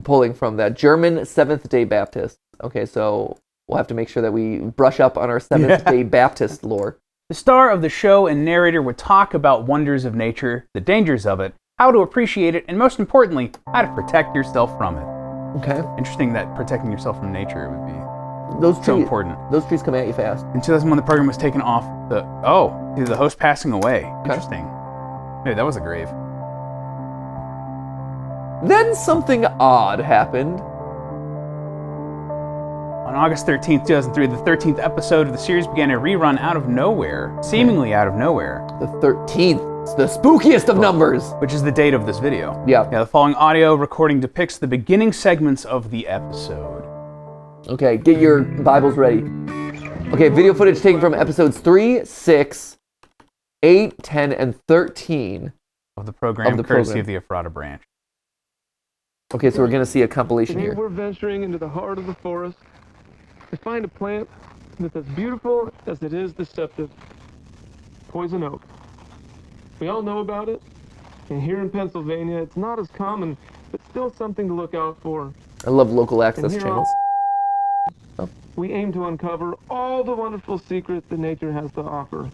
that German Seventh-day Baptist. Okay, so we'll have to make sure that we brush up on our Seventh-day Baptist lore. The star of the show and narrator would talk about wonders of nature, the dangers of it, how to appreciate it, and most importantly, how to protect yourself from it. Okay. Interesting that protecting yourself from nature would be so important. Those trees come at you fast. In 2001, the program was taken off the host passing away. Okay. Interesting. Hey, that was a grave. Then something odd happened. On August 13th, 2003, the 13th episode of the series began a rerun out of nowhere, seemingly out of nowhere. The 13th. It's the spookiest of numbers. Which is the date of this video. Yeah. The following audio recording depicts the beginning segments of the episode. Okay, get your Bibles ready. Okay, video footage taken from episodes 3, 6, 8, 10, and 13 of the program, courtesy of the Ephrata branch. Okay, so we're going to see a compilation here. We're venturing into the heart of the forest to find a plant that's as beautiful as it is deceptive. Poison oak. We all know about it, and here in Pennsylvania, it's not as common, but still something to look out for. I love local access channels. We aim to uncover all the wonderful secrets that nature has to offer,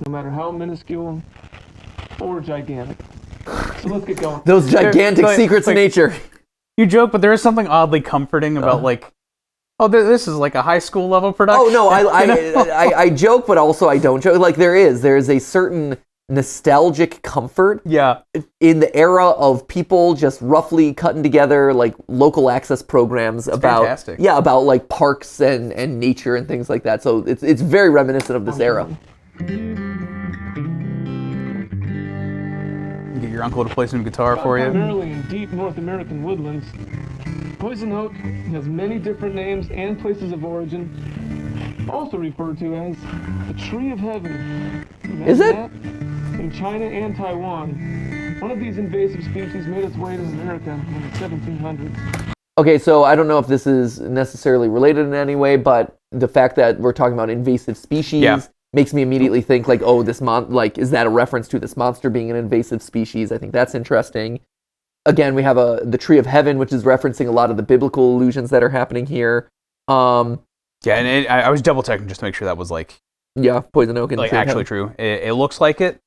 no matter how minuscule or gigantic. So let's get going. Those gigantic secrets of nature. You joke, but there is something oddly comforting about this is like a high school level production. Oh no, I joke, but also I don't joke. Like there is a certain nostalgic comfort in the era of people just roughly cutting together like local access programs about like parks and nature and things like that. So it's very reminiscent of this era. Get your uncle to play some guitar for you. Primarily in deep North American woodlands, poison oak has many different names and places of origin, also referred to as the Tree of Heaven. Is it? In China and Taiwan, one of these invasive species made its way to America in the 1700s. Okay, so I don't know if this is necessarily related in any way, but the fact that we're talking about invasive species makes me immediately think like, oh, is that a reference to this monster being an invasive species? I think that's interesting. Again, we have the Tree of Heaven, which is referencing a lot of the biblical allusions that are happening here. And I was double checking just to make sure that was poison oak and actually true. It looks like it.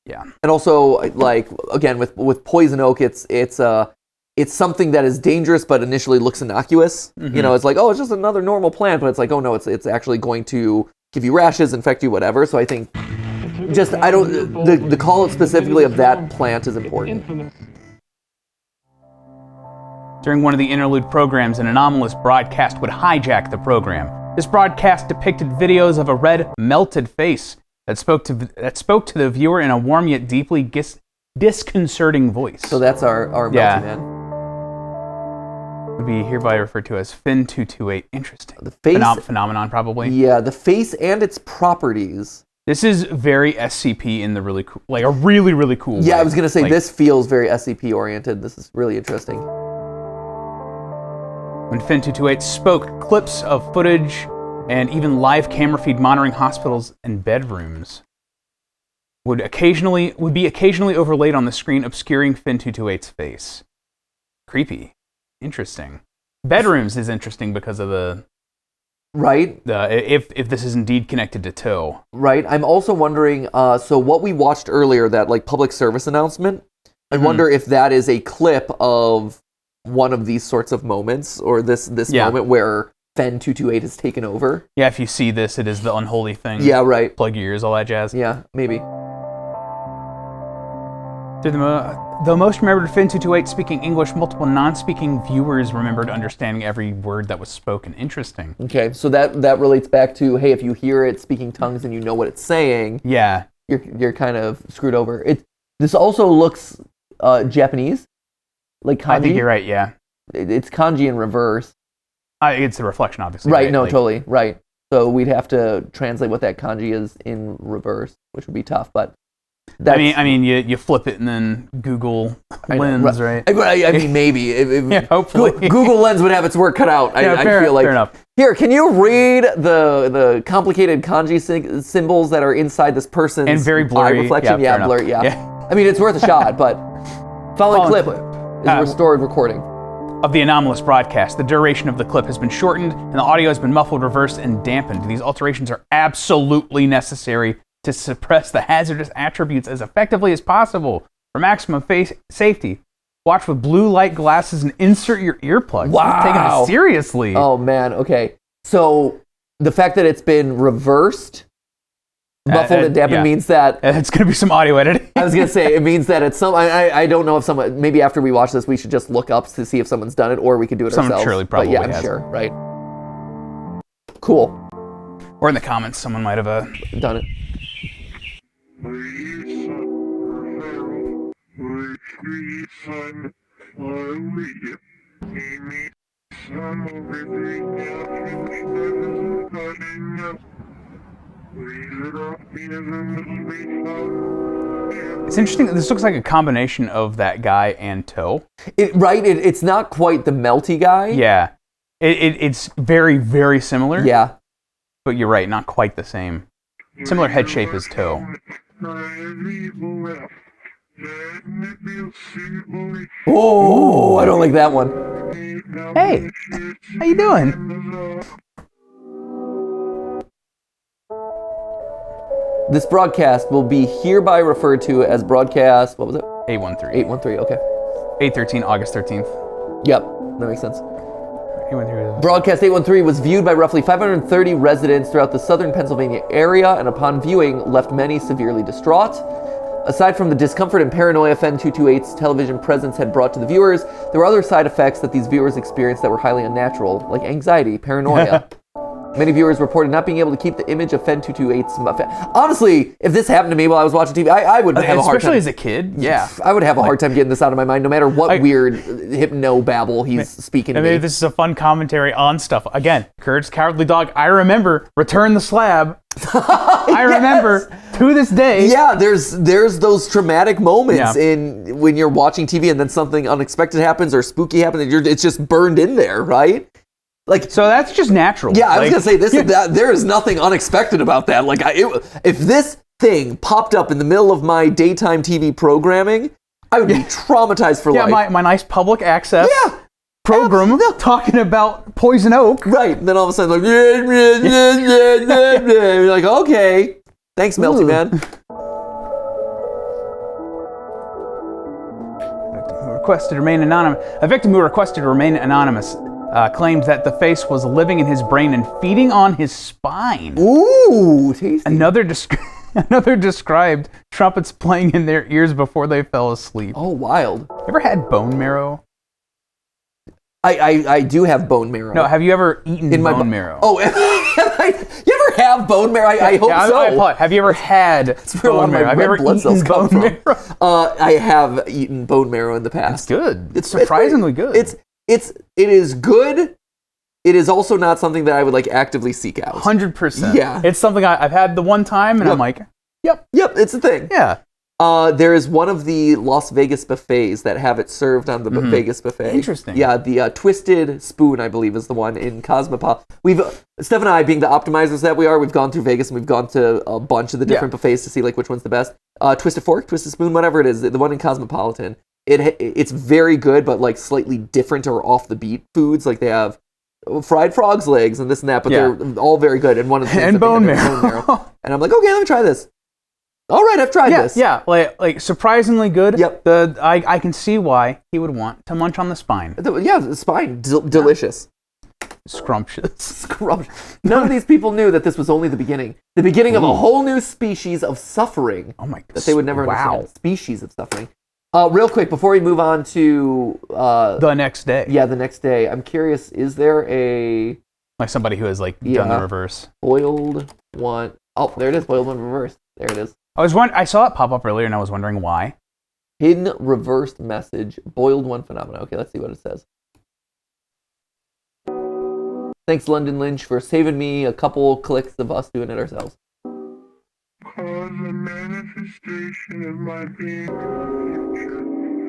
Yeah. And also, like, again, with poison oak, it's something that is dangerous but initially looks innocuous. You know, it's like, oh, it's just another normal plant, but it's like, oh no, it's actually going to give you rashes, infect you, whatever. So I think the call out specifically of that plant is important. During one of the interlude programs, an anomalous broadcast would hijack the program. This broadcast depicted videos of a red, melted face that spoke to the viewer in a warm yet deeply disconcerting voice. So that's our melty man. Would be hereby referred to as Fin228. Interesting. The face phenomenon, probably. Yeah, the face and its properties. This is very SCP in the really cool, like a really, really cool way. Yeah, I was gonna say like, this feels very SCP oriented. This is really interesting. When Fin228 spoke, clips of footage and even live camera feed monitoring hospitals and bedrooms would be occasionally overlaid on the screen, obscuring Fin228's face. Creepy. Interesting. Bedrooms is interesting because of the Right. If this is indeed connected to Toe. Right. I'm also wondering, so what we watched earlier, that like public service announcement, I wonder if that is a clip of one of these sorts of moments, or this moment where Fen228 has taken over. Yeah, if you see this, it is the unholy thing. Yeah, right. Plug your ears, all that jazz. Yeah, maybe. Though most remembered Fin228 speaking English, multiple non-speaking viewers remembered understanding every word that was spoken. Interesting. Okay, so that relates back to, hey, if you hear it speaking tongues and you know what it's saying, yeah, you're kind of screwed over. This also looks Japanese, like kanji. I think you're right. Yeah, it's kanji in reverse. It's a reflection, obviously. Right. No, totally. Right. So we'd have to translate what that kanji is in reverse, which would be tough, but. I mean, you flip it and then Google Lens, right? I mean, maybe. Yeah, hopefully. Google Lens would have its work cut out. Yeah, I feel like. Fair enough. Here, can you read the complicated kanji symbols that are inside this person's and very blurry eye reflection? Yeah, blurry. Yeah. I mean, it's worth a shot, but following clip is restored recording. Of the anomalous broadcast, the duration of the clip has been shortened, and the audio has been muffled, reversed, and dampened. These alterations are absolutely necessary to suppress the hazardous attributes as effectively as possible. For maximum safety, watch with blue light glasses and insert your earplugs. Wow. Taking it seriously. Oh, man. Okay. So the fact that it's been reversed, muffled and dampened means that... It's going to be some audio editing. I was going to say, it means that it's some... I don't know if someone... Maybe after we watch this, we should just look up to see if someone's done it, or we could do it ourselves. Someone surely probably has. I'm sure. Right. Cool. Or in the comments, someone might have done it. It's interesting. This looks like a combination of that guy and Toe. It's not quite the melty guy. Yeah. It's very, very similar. Yeah. But you're right, not quite the same. Similar head shape as Toe. Oh, I don't like that one. Hey, how you doing? This broadcast will be hereby referred to as broadcast, what was it? 813. 813, okay. 813, August 13th. Yep, that makes sense. 813. Broadcast 813 was viewed by roughly 530 residents throughout the southern Pennsylvania area, and upon viewing, left many severely distraught. Aside from the discomfort and paranoia Fen228's television presence had brought to the viewers, there were other side effects that these viewers experienced that were highly unnatural, like anxiety, paranoia. Many viewers reported not being able to keep the image of Fen228's... Honestly, if this happened to me while I was watching TV, I would have a hard time... Especially as a kid, yeah. I would have a hard time getting this out of my mind, no matter what weird hypno-babble he's speaking to me. Maybe this is a fun commentary on stuff. Again, Kurt's Cowardly Dog, I remember Return the Slab. I remember to this day. Yeah, there's those traumatic moments in when you're watching TV and then something unexpected happens or spooky happens, and it's just burned in there, right? Like, so that's just natural. Yeah, I was gonna say there is nothing unexpected about that. Like, if this thing popped up in the middle of my daytime TV programming, I would be traumatized for life. Yeah, my nice public access program talking about poison oak. Right, and then all of a sudden, like, you're like, okay, thanks, Melty Man. requested to remain anonymous. A victim who requested to remain anonymous claimed that the face was living in his brain and feeding on his spine. Ooh, tasty. Another described trumpets playing in their ears before they fell asleep. Oh, wild. You ever had bone marrow? I do have bone marrow. No, have you ever eaten bone marrow? Oh, you ever have bone marrow? I hope so. I apologize. Have you ever had bone marrow? Have you ever eaten bone marrow? I have eaten bone marrow in the past. It's good. It's surprisingly good. It is good. It is also not something that I would like actively seek out. 100%. Yeah. It's something I've had the one time, and I'm like, yep, it's a thing. Yeah. There is one of the Las Vegas buffets that have it served on the Vegas buffet. Interesting. Yeah, the Twisted Spoon, I believe, is the one in Cosmopolitan. Steph and I, being the optimizers that we are, we've gone through Vegas and we've gone to a bunch of the different buffets to see like which one's the best. Twisted Fork, Twisted Spoon, whatever it is, the one in Cosmopolitan. It's very good, but like slightly different or off the beat foods. Like they have fried frog's legs and this and that, but they're all very good. And one of the things and bone marrow. And I'm like, okay, let me try this. All right, I've tried this. Yeah, like surprisingly good. Yep. I can see why he would want to munch on the spine. Yeah, the spine, delicious. Scrumptious. None of these people knew that this was only the beginning. The beginning of a whole new species of suffering. Oh my god. That they would never understand. Species of suffering. Real quick, before we move on to... the next day. Yeah, the next day. I'm curious, is there a... Like somebody who has like done the reverse. Boiled one... Oh, there it is. Boiled one reverse. There it is. I saw it pop up earlier and I was wondering why. Hidden reversed message. Boiled one phenomena. Okay, let's see what it says. Thanks, London Lynch, for saving me a couple clicks of us doing it ourselves. Cause a manifestation of my being.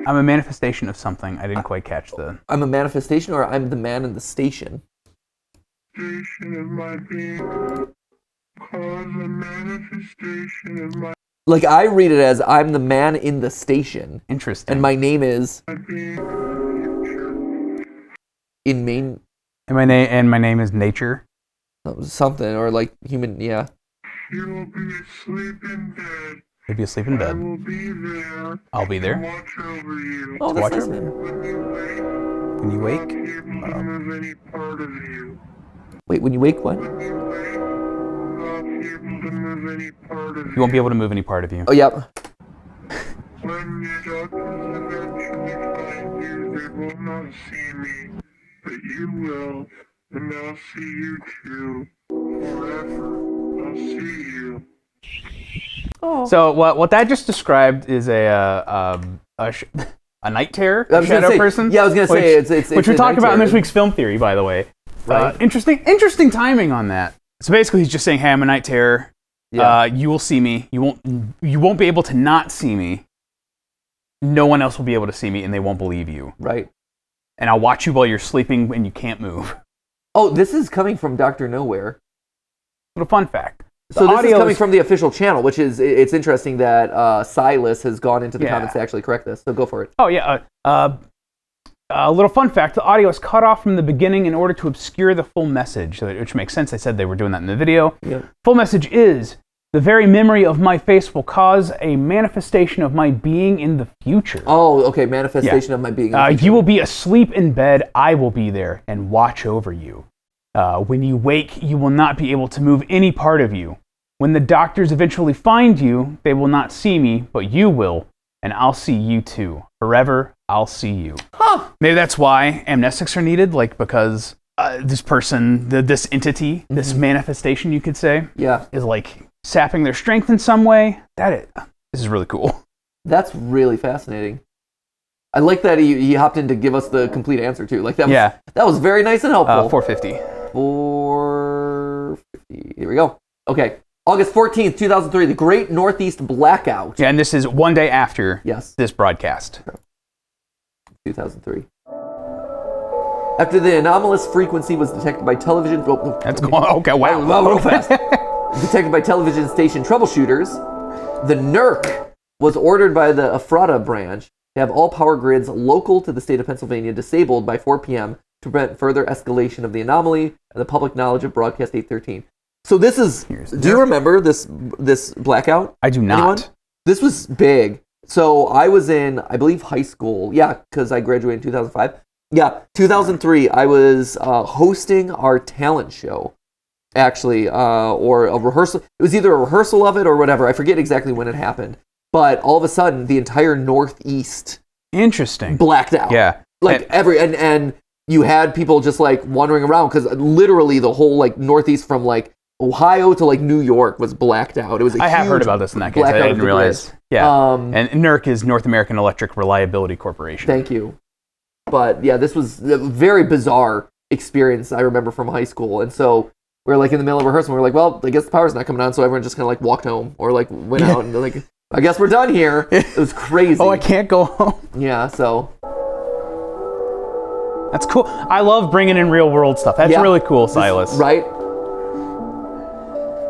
I'm a manifestation of something. I didn't quite catch the... I'm a manifestation, or I'm the man in the station? Station of my being. Cause a manifestation of my... Like, I read it as, I'm the man in the station. Interesting. And my name is... being. In main... And my name is Nature. Something, or like human, yeah. You will be asleep in bed. You'll be asleep in I bed. will be there. I'll be there. Watch over you. Oh, that's Watch nice, over man. When you wake, When you wake... you won't move any part of you. Wait, when you wake, what? When you wake, not able to move any part of you. You won't be able to move any part of you. Oh, yep. When your doctors eventually find you, they will not see me, but you will, and I'll see you too. Forever, I'll see you. Oh. So what that just described is a night terror, I was gonna shadow say- person. yeah, I was gonna say, it's which we a talked night about in terror. this week's film theory, by the way. Right. Interesting timing on that. So basically, he's just saying, "Hey, I'm a night terror. Yeah. You will see me. You won't be able to not see me. No one else will be able to see me, and they won't believe you. Right. And I'll watch you while you're sleeping when you can't move." Oh, this is coming from Dr. Nowhere. Little fun fact. So this is coming from the official channel, which is, it's interesting that Silas has gone into the comments to actually correct this. So go for it. Oh, yeah. A little fun fact, the audio is cut off from the beginning in order to obscure the full message, which makes sense. They said they were doing that in the video. Yeah. Full message is, the very memory of my face will cause a manifestation of my being in the future. Oh, okay. Manifestation of my being. In the future. You will be asleep in bed. I will be there and watch over you. When you wake, you will not be able to move any part of you. When the doctors eventually find you, they will not see me, but you will, and I'll see you too. Forever, I'll see you. Huh. Maybe that's why amnestics are needed, like because this person, this entity, this manifestation, you could say, is like sapping their strength in some way. This is really cool. That's really fascinating. I like that he hopped in to give us the complete answer too. Like that was very nice and helpful. 450. 450. Here we go. Okay. August 14th, 2003, the Great Northeast Blackout. Yeah, and this is one day after this broadcast. 2003. After the anomalous frequency was detected by television... That's going... Okay, wow. Real fast. Detected by television station troubleshooters, the NERC was ordered by the Ephrata branch to have all power grids local to the state of Pennsylvania disabled by 4 p.m. to prevent further escalation of the anomaly and the public knowledge of Broadcast 813. So this is... Do you remember this blackout? I do not. Anyone? This was big. So I was in, I believe, high school. Yeah, because I graduated in 2005. Yeah, 2003. I was hosting our talent show, actually, or a rehearsal. It was either a rehearsal of it or whatever. I forget exactly when it happened. But all of a sudden, the entire Northeast Interesting. blacked out. Yeah. Like and you had people just like wandering around because literally the whole like Northeast from like Ohio to like New York was blacked out. It was a I have huge heard about this in that case. I blackout of didn't the realize. grid. Yeah. And NERC is North American Electric Reliability Corporation. Thank you. But yeah, this was a very bizarre experience I remember from high school. And so we were like in the middle of rehearsal. We were like, well, I guess the power's not coming on. So everyone just kind of like walked home or like went out and like, I guess we're done here. It was crazy. Oh, I can't go home. Yeah, so. That's cool. I love bringing in real world stuff. That's really cool, Silas. Right?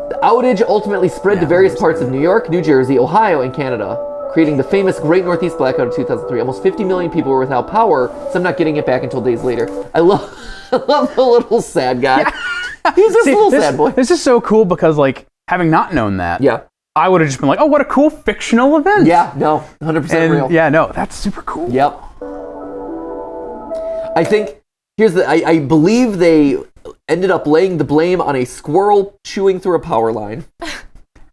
The outage ultimately spread to various parts of New York, New Jersey, Ohio, and Canada, creating the famous Great Northeast Blackout of 2003. Almost 50 million people were without power, some not getting it back until days later. I love the little sad guy. He's just a little sad boy. This is so cool because, like, having not known that, I would have just been like, oh, what a cool fictional event. Yeah, no, 100% real. Yeah, no, that's super cool. Yep. I think, I believe they ended up laying the blame on a squirrel chewing through a power line.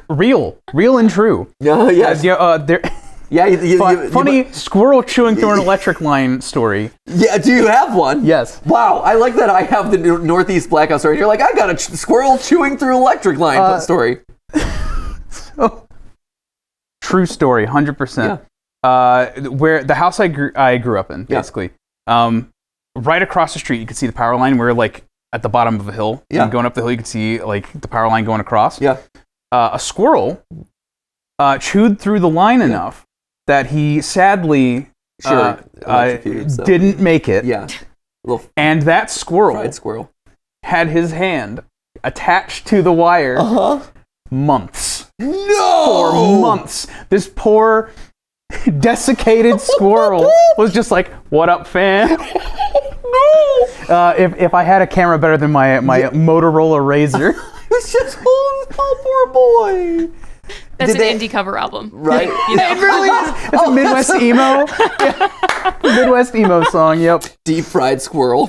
Real and true. Yes. Funny squirrel chewing through an electric line story. Yeah, do you have one? Yes. Wow, I like that I have the Northeast blackout story. You're like, I got a squirrel chewing through electric line story. True story, 100%. Where the house I grew up in, basically. Right across the street, you could see the power line. We're like at the bottom of a hill. Yeah. And going up the hill, you could see like the power line going across. Yeah. A squirrel chewed through the line enough that he sadly didn't make it. Yeah. And that Fried squirrel had his hand attached to the wire months. No! For months. This poor desiccated squirrel was just like, what up, fam? If I had a camera better than my Motorola Razr. It's just, oh, poor boy. That's an indie cover album. Right? You know? It really is. It's a Midwest emo. Midwest emo song, yep. Deep fried squirrel.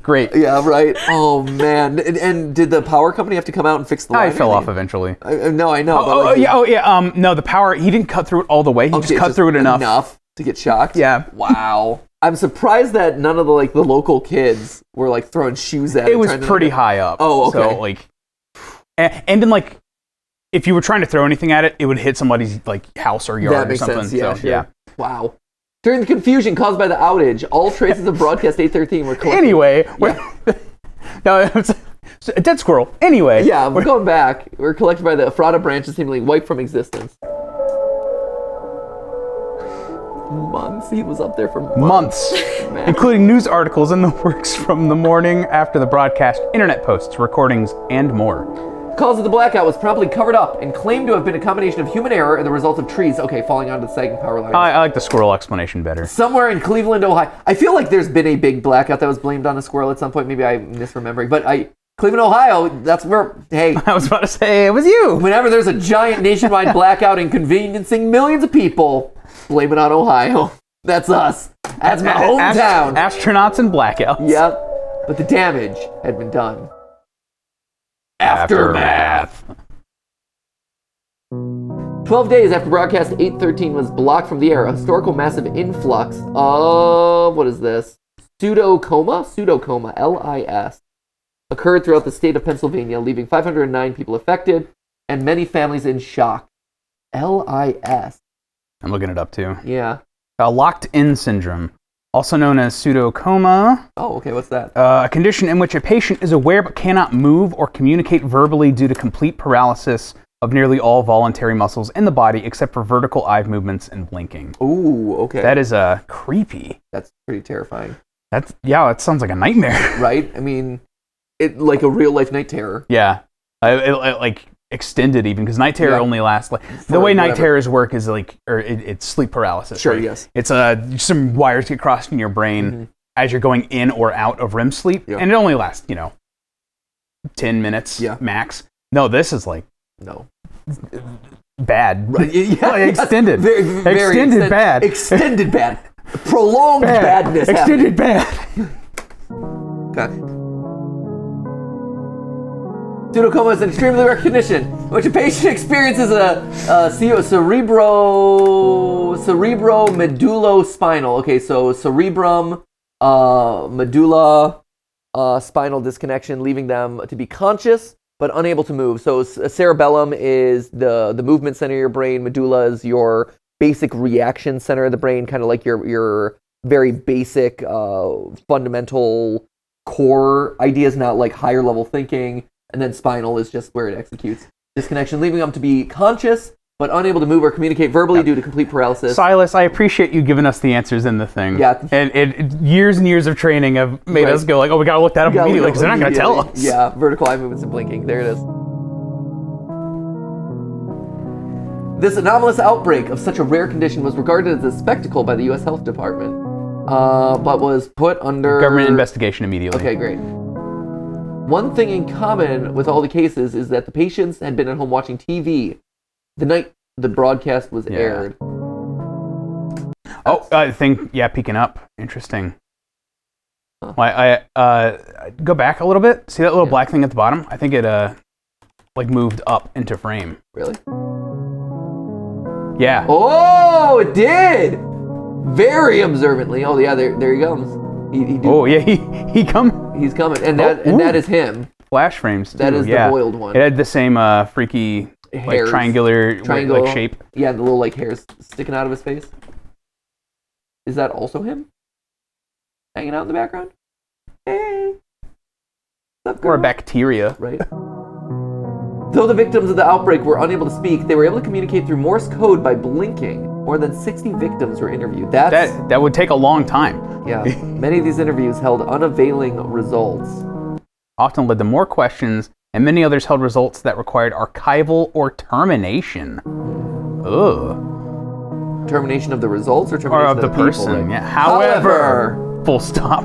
Great. Yeah, right. Oh, man. And did the power company have to come out and fix the line? I fell off eventually. No, I know. No, the power, he didn't cut through it all the way. He just cut through it enough to get shocked? Yeah. Wow. I'm surprised that none of the local kids were like throwing shoes at it. It was pretty high up. Oh, okay. So like, and then like, if you were trying to throw anything at it, it would hit somebody's like house or yard or something. Sense. Yeah, so, sure. Yeah. Wow. During the confusion caused by the outage, all traces of broadcast 813 were collected. Anyway, no, it's a dead squirrel. Anyway. Yeah, we're going back. We're collected by the Ephrata branches seemingly wiped from existence. Months. He was up there for months. Including news articles in the works from the morning after the broadcast, internet posts, recordings, and more. The cause of the blackout was promptly covered up and claimed to have been a combination of human error and the result of trees, falling onto the sagging power lines. I like the squirrel explanation better. Somewhere in Cleveland, Ohio. I feel like there's been a big blackout that was blamed on a squirrel at some point. Maybe I'm misremembering. But Cleveland, Ohio, that's where, hey. I was about to say, it was you. Whenever there's a giant nationwide blackout inconveniencing millions of people, blame it on Ohio. That's us. That's my hometown. Astronauts and blackouts. Yep. But the damage had been done. Aftermath. 12 days after broadcast 813 was blocked from the air, a historical massive influx of, what is this? Pseudocoma, LIS, occurred throughout the state of Pennsylvania, leaving 509 people affected and many families in shock. LIS. I'm looking it up too. Yeah. Locked-in syndrome, also known as pseudocoma. Oh, okay, what's that? A condition in which a patient is aware but cannot move or communicate verbally due to complete paralysis of nearly all voluntary muscles in the body except for vertical eye movements and blinking. Ooh, okay. That is creepy. That's pretty terrifying. That sounds like a nightmare. Right? I mean, it like a real-life night terror. Yeah. Like extended even, because night terror only lasts the way night terrors work is it's sleep paralysis. Sure, right? yes. It's some wires get crossed in your brain as you're going in or out of REM sleep, and it only lasts 10 minutes max. No, this is bad. Right, yeah, Like, extended. Very extended bad. Extended bad. Prolonged badness. Extended bad. Okay. Pseudocoma is an extremely rare condition in which a patient experiences a cerebro-medullospinal. Okay, so cerebrum, medulla, spinal disconnection, leaving them to be conscious but unable to move. So cerebellum is the movement center of your brain. Medulla is your basic reaction center of the brain, kind of like your very basic fundamental core ideas, not like higher level thinking. And then spinal is just where it executes disconnection, leaving them to be conscious but unable to move or communicate verbally due to complete paralysis. Silas, I appreciate you giving us the answers in the thing. Yeah. And years and years of training have made us go like, oh, we gotta look that up immediately because they're not gonna tell us. Yeah, vertical eye movements and blinking. There it is. This anomalous outbreak of such a rare condition was regarded as a spectacle by the U.S. Health Department, but was put under Government investigation immediately. Okay, great. One thing in common with all the cases is that the patients had been at home watching TV the night the broadcast was aired. Oh, peeking up. Interesting. Well, I go back a little bit. See that little black thing at the bottom? I think it moved up into frame. Really? Yeah. Oh, it did! Very observantly. Oh, yeah, there he comes. He come. He's coming, and that is him. Flash frames too. That is the boiled one. It had the same freaky hairs. triangle like shape. Yeah, the little like hairs sticking out of his face. Is that also him? Hanging out in the background? Hey. Or a bacteria. Right. Though the victims of the outbreak were unable to speak, they were able to communicate through Morse code by blinking. More than 60 victims were interviewed. That would take a long time. Yeah. Many of these interviews held unavailing results. Often led to more questions, and many others held results that required archival or termination. Ugh. Termination of the results or termination of the person? People, right? Yeah. However, full stop.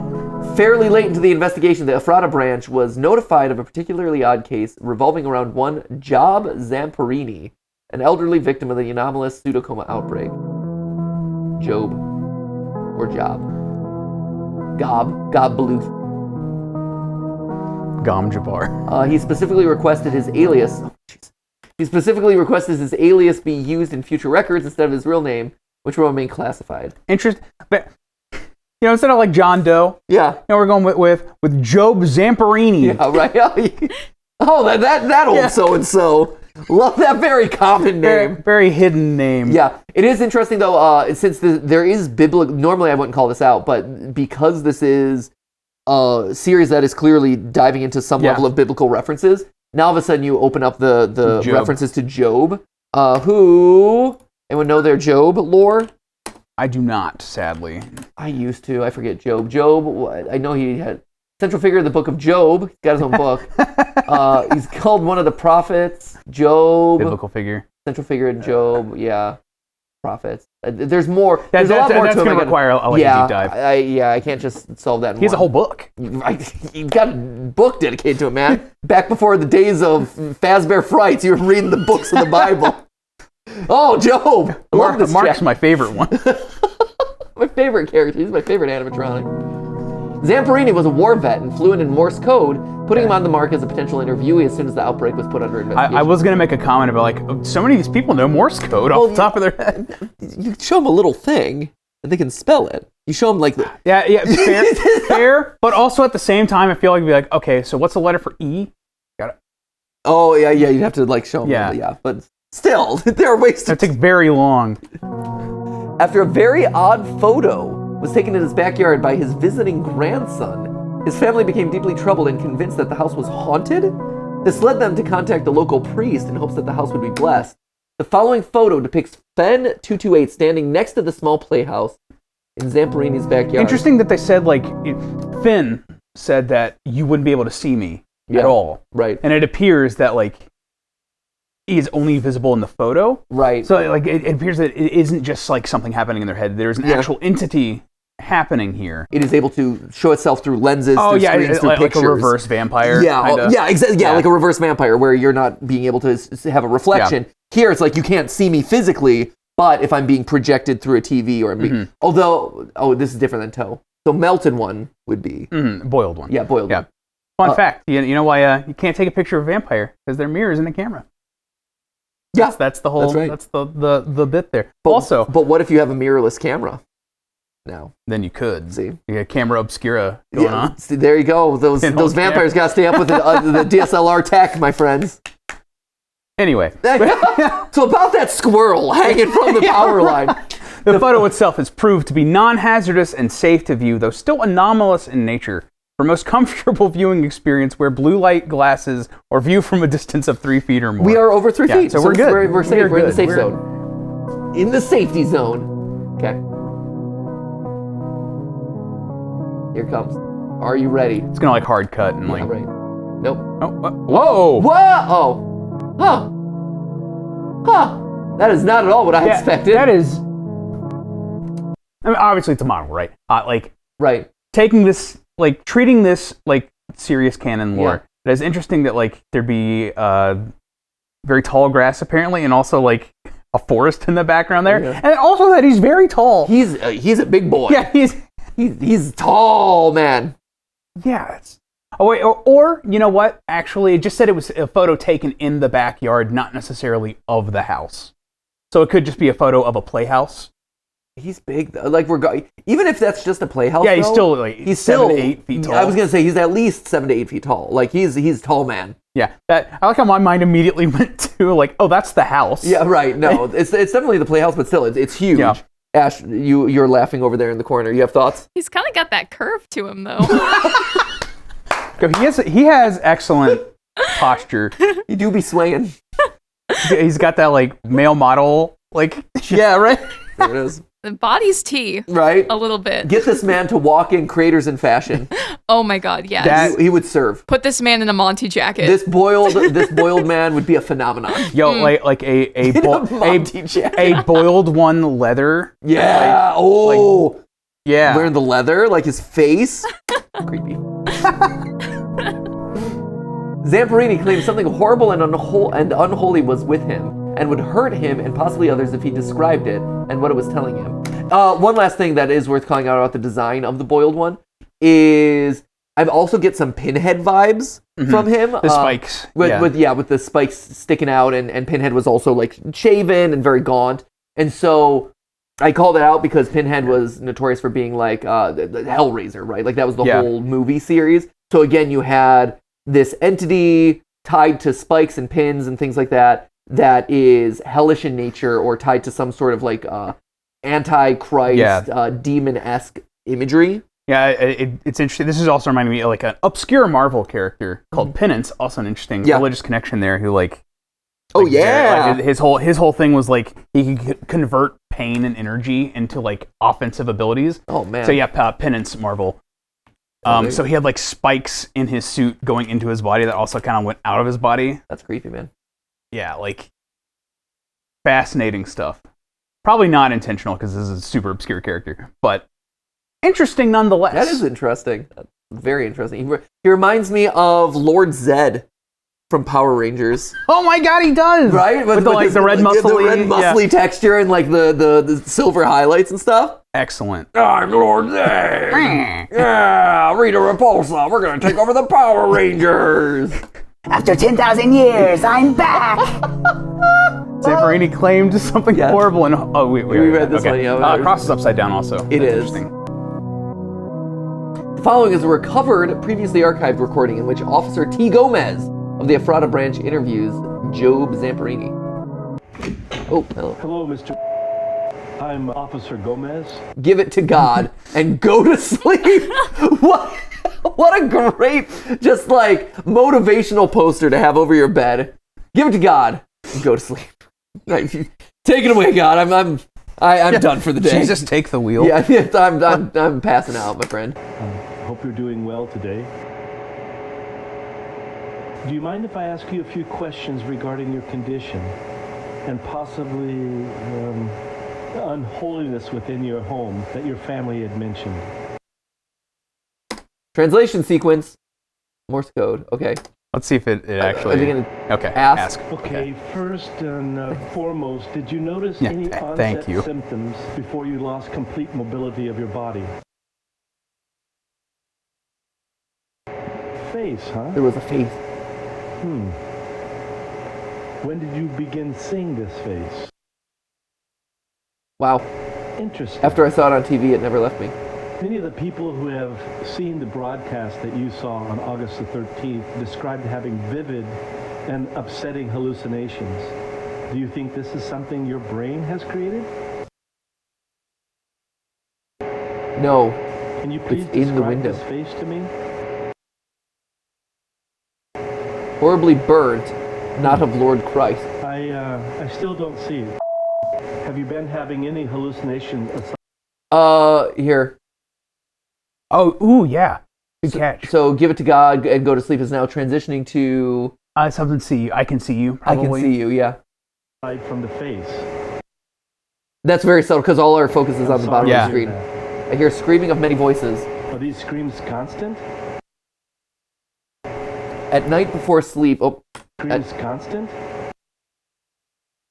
Fairly late into the investigation, the Ephrata branch was notified of a particularly odd case revolving around one Job Zamperini, an elderly victim of the anomalous pseudocoma outbreak. Job. Or Job. Gob Bluth. Gom Jabbar. He specifically requested his alias. He specifically requested his alias be used in future records instead of his real name, which will remain classified. Interesting. But instead of like John Doe, we're going with Job Zamperini. Yeah, right. Oh, that old so and so. Love that very common name. Very hidden name. Yeah, it is interesting though. Since there is biblical. Normally, I wouldn't call this out, but because this is a series that is clearly diving into some level of biblical references, now all of a sudden you open up the references to Job. Who anyone know their Job lore? I do not, sadly. I used to. I forget Job. I know he had central figure of the book of Job. He's got his own book. He's called one of the prophets. Job. Biblical figure. Central figure in Job. Yeah. Prophets. There's more. There's a lot more to him. That's going to require a deep dive. I can't just solve that in He has a whole book. You've got a book dedicated to him, man. Back before the days of Fazbear Frights, you were reading the books of the Bible. Oh, Job! I love this Mark's my favorite one. My favorite character. He's my favorite animatronic. Zamperini was a war vet and fluent in Morse code, putting him on the mark as a potential interviewee as soon as the outbreak was put under investigation. I was going to make a comment about, like, so many of these people know Morse code off the top of their head. You show them a little thing, and they can spell it. You show them, like... fair, but also at the same time, I feel like you'd be like, okay, so what's the letter for E? Got it. Oh, yeah, you'd have to, like, show them. Yeah, but still, there are ways to... It takes very long. After a very odd photo was taken in his backyard by his visiting grandson, his family became deeply troubled and convinced that the house was haunted. This led them to contact the local priest in hopes that the house would be blessed. The following photo depicts Fen 228 standing next to the small playhouse in Zamperini's backyard. Interesting that they said, like, Finn said that you wouldn't be able to see me at all. Right. And it appears that, like, he is only visible in the photo. Right. So, like, it appears that it isn't just, like, something happening in their head. There's an actual entity happening here. It is able to show itself through lenses, through screens, through pictures. Like a reverse vampire. Yeah, exactly. Yeah, like a reverse vampire where you're not being able to have a reflection. Here it's like you can't see me physically, but if I'm being projected through a TV or although this is different than tow. So melted one would be boiled one. Yeah, boiled one. Fun fact, you know why you can't take a picture of a vampire? Because their mirror is in the camera. Yeah, that's the whole. That's right. That's the bit there. But what if you have a mirrorless camera? Now, then you could see. You got camera obscura going on. See, there you go. Those vampires got to stay up with the DSLR tech, my friends. Anyway, so about that squirrel hanging from the power line. The photo itself is proved to be non-hazardous and safe to view, though still anomalous in nature. For most comfortable viewing experience, wear blue light glasses or view from a distance of 3 feet or more. We are over 3 feet, so we're good. We're safe. We're in the safe We're zone. In the safety zone. Okay. Here it comes. Are you ready? It's gonna like hard cut and like. Right. Nope. Oh, whoa! Whoa! Oh. Huh. That is not at all what I expected. That is. I mean, obviously it's a model, right? Right. Taking this, like treating this like serious canon lore. It is interesting that like there'd be very tall grass apparently, and also like a forest in the background there, and also that he's very tall. He's a big boy. Yeah, he's tall, man. Yeah. Oh wait, or you know what? Actually, it just said it was a photo taken in the backyard, not necessarily of the house. So it could just be a photo of a playhouse. He's big, though. Like even if that's just a playhouse. Yeah, he's still 7 to 8 feet tall. I was gonna say he's at least 7 to 8 feet tall. Like he's tall man. Yeah, I like how my mind immediately went to like, oh, that's the house. Yeah, right. No, it's definitely the playhouse, but still, it's huge. Yeah. Ash, you're laughing over there in the corner. You have thoughts? He's kind of got that curve to him, though. He has excellent posture. You do be swaying. He's got that like male model, like yeah, right. There it is. The body's tea, right? A little bit. Get this man to walk in Creators in Fashion. Oh my God, yes. He would serve. Put this man in a Monty jacket. This boiled man would be a phenomenon. Yo, like a boiled one leather. Yeah. Yeah. Wearing the leather, like his face. Creepy. Zamperini claims something horrible and unholy was with him and would hurt him and possibly others if he described it and what it was telling him. One last thing that is worth calling out about the design of the boiled one is I also get some Pinhead vibes from him. The spikes. With the spikes sticking out, and Pinhead was also like shaven and very gaunt. And so I call that out because Pinhead was notorious for being like the Hellraiser, right? Like that was the whole movie series. So again, you had this entity tied to spikes and pins and things like that is hellish in nature or tied to some sort of like anti-Christ, demon-esque imagery. Yeah, it's interesting. This is also reminding me of like an obscure Marvel character called Penance, also an interesting religious connection there, who like his whole thing was like he could convert pain and energy into like offensive abilities. Oh man. So yeah, Penance Marvel. So he had like spikes in his suit going into his body that also kind of went out of his body. That's creepy, man. Yeah, like fascinating stuff. Probably not intentional because this is a super obscure character, but interesting nonetheless. That is interesting. Very interesting. He reminds me of Lord Zed from Power Rangers. Oh my God, he does! Right? With the red muscly texture and like the silver highlights and stuff. Excellent. I'm Lord Zed. Yeah, Rita Repulsa. We're gonna take over the Power Rangers. After 10,000 years, I'm back. Zamperini claimed something horrible, and we read this one. Yeah, Cross is upside down. Also, it is. Interesting. The following is a recovered, previously archived recording in which Officer T. Gomez of the Ephrata branch interviews Job Zamperini. Oh, hello. Hello, Mr. I'm Officer Gomez. Give it to God and go to sleep. What a great, just like motivational poster to have over your bed. Give it to God and go to sleep. Take it away, God. I'm done for the day. Jesus, take the wheel. Yeah, I'm passing out, my friend. Hope you're doing well today. Do you mind if I ask you a few questions regarding your condition and possibly unholiness within your home that your family had mentioned? Translation sequence. Morse code. Okay. Let's see if it actually. Are they gonna okay. ask? Okay, first and foremost, did you notice Yeah, any thank onset you. symptoms before you lost complete mobility of your body? Face, huh? There was a face. When did you begin seeing this face? Wow. Interesting. After I saw it on TV, it never left me. Many of the people who have seen the broadcast that you saw on August the 13th described having vivid and upsetting hallucinations. Do you think this is something your brain has created? No. Can you please in the describe window. this face to me? Horribly burnt, not of Lord Christ. I still don't see it. Have you been having any hallucination aside? Here. Oh, ooh, yeah. Good catch. So give it to God and go to sleep is now transitioning to Something see you. I can see you. I Probably. can see you, yeah. From the face. That's very subtle because all our focus is on the bottom Yeah. of the screen. I hear screaming of many voices. Are these screams constant? At night before sleep, Screams constant?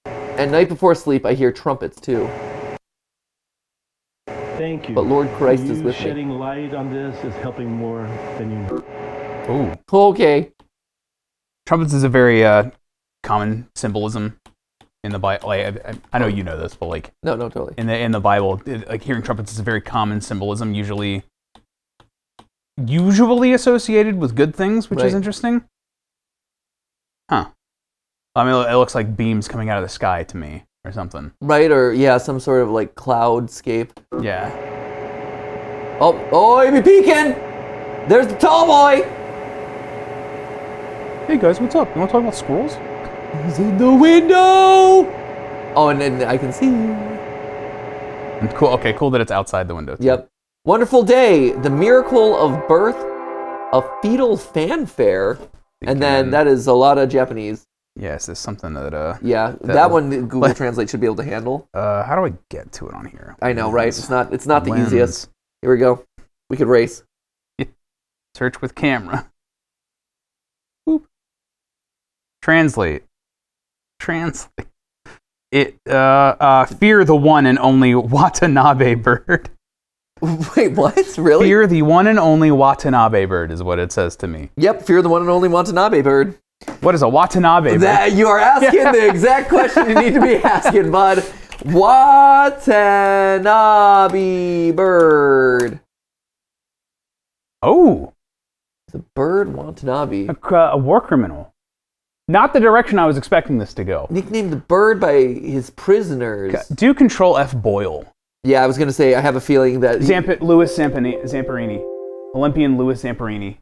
at night before sleep, I hear trumpets too. Thank you. But Lord Christ is You with me. shedding light on this is helping more than you know. Ooh. Okay. Trumpets is a very common symbolism in the Bible. Like, I know you know this, but like No, totally. in the Bible, like hearing trumpets is a very common symbolism, usually associated with good things, which is Right. interesting. Huh. I mean, it looks like beams coming out of the sky to me, or something. Right, or yeah, some sort of like cloudscape. Yeah. Oh, he be peeking! There's the tall boy! Hey guys, what's up? You want to talk about squirrels? He's in the window! Oh, and then I can see you. And cool. Okay, cool that it's outside the window. Too. Yep. Wonderful day. The miracle of birth, a fetal fanfare, and then that is a lot of Japanese. Yes, there's something that Yeah, that one Google Translate should be able to handle. How do I get to it on here? I know, right? It's not the Lens. easiest. Here we go. We could race. Search with camera. Boop. Translate. It fear the one and only Watanabe bird. Wait, what? Really? Fear the one and only Watanabe bird is what it says to me. Yep, fear the one and only Watanabe bird. What is a Watanabe bird? That you are asking the exact question you need to be asking, bud. Watanabe bird. Oh, The bird Watanabe. a war criminal. Not the direction I was expecting this to go. Nicknamed the bird by his prisoners. Do Control F Boyle. Yeah, I was going to say, I have a feeling that... Louis Zamperini. Olympian Louis Zamperini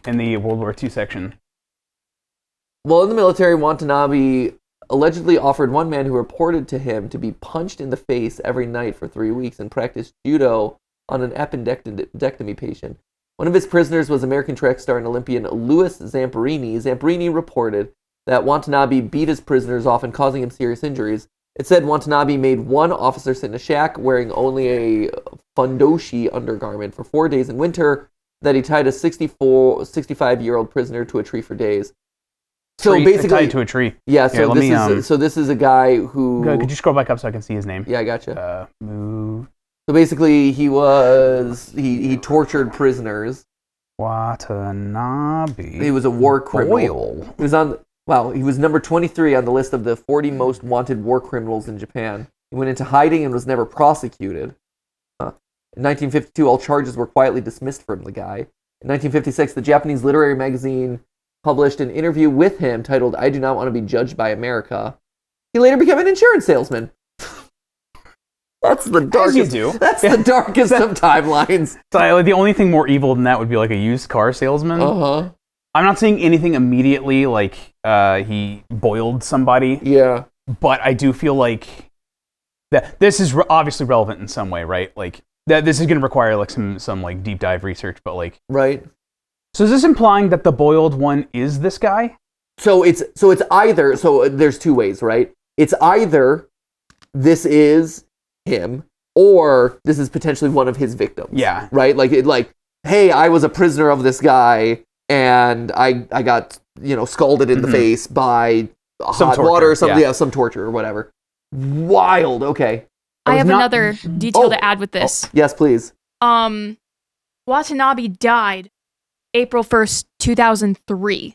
in the World War II section. Well, in the military, Watanabe allegedly offered one man who reported to him to be punched in the face every night for 3 weeks and practiced judo on an appendectomy patient. One of his prisoners was American track star and Olympian Louis Zamperini. Zamperini reported that Watanabe beat his prisoners, often causing him serious injuries. It said Watanabe made one officer sit in a shack wearing only a fundoshi undergarment for 4 days in winter, that he tied a 65-year-old prisoner to a tree for days. So basically, tied to a tree. Yeah. So Here, this is a guy who. Could you scroll back up so I can see his name? Yeah, I gotcha. Move. So basically, he tortured prisoners. Watanabe. He was a war criminal. Boyle. He was number 23 on the list of the 40 most wanted war criminals in Japan. He went into hiding and was never prosecuted. In 1952, all charges were quietly dismissed from the guy. In 1956, the Japanese literary magazine published an interview with him titled "I Do Not Want to Be Judged by America." He later became an insurance salesman. That's the darkest. As you do. That's the darkest of timelines. So, the only thing more evil than that would be like a used car salesman. Uh-huh. I'm not saying anything immediately like he boiled somebody. Yeah. But I do feel like that this is obviously relevant in some way, right? Like that this is going to require like some like deep dive research, but like right. So is this implying that the boiled one is this guy? So it's either, there's two ways, right? It's either this is him or this is potentially one of his victims. Yeah. Right? Like hey, I was a prisoner of this guy and I got scalded in the face by hot water or something, some torture or whatever. Wild. Okay. I have another detail to add with this. Yes, please. Watanabe died April 1st, 2003,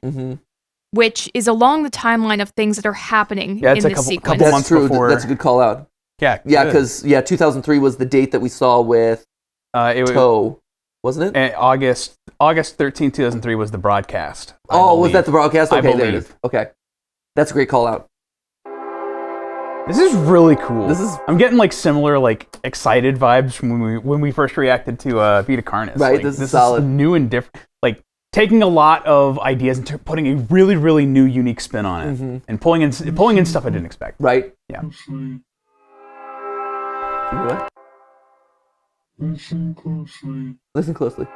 which is along the timeline of things that are happening in this sequence. That's true. That's a good call out. Yeah, because 2003 was the date that we saw with Toe, wasn't it? August 13th, 2003 was the broadcast. Was that the broadcast? Okay, there it is. believe. Okay, that's a great call out. This is really cool. I'm getting like similar like excited vibes from when we first reacted to Vita Carnis. Right, Like, this is solid. Is new and different. Like taking a lot of ideas and putting a really really new unique spin on it, and pulling in stuff I didn't expect. Right. Yeah. What? Listen closely. Listen closely.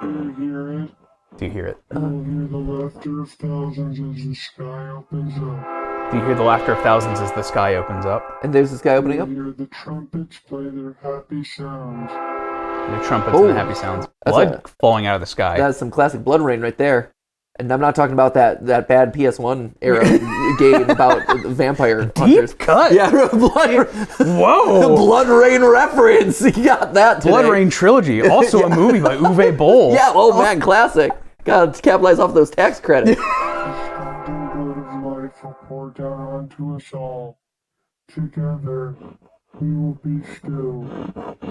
Do you hear it? Do you hear it? You will hear the laughter of thousands as the sky opens up. Do you hear the laughter of thousands as the sky opens up? And there's this guy opening up? You hear the trumpets play their happy sounds. The trumpets and the happy sounds. Blood falling out of the sky. That's some classic Blood Rain right there. And I'm not talking about that bad PS1 era game about vampire hunters. Deep cut. Yeah, Blood. Whoa. Blood Rain reference. You got that today. Blood Rain trilogy. Also a movie by Uwe Boll. Yeah. Oh man, classic. Got to capitalize off those tax credits. The standing blood of life will pour down onto us all. Together, we will be still.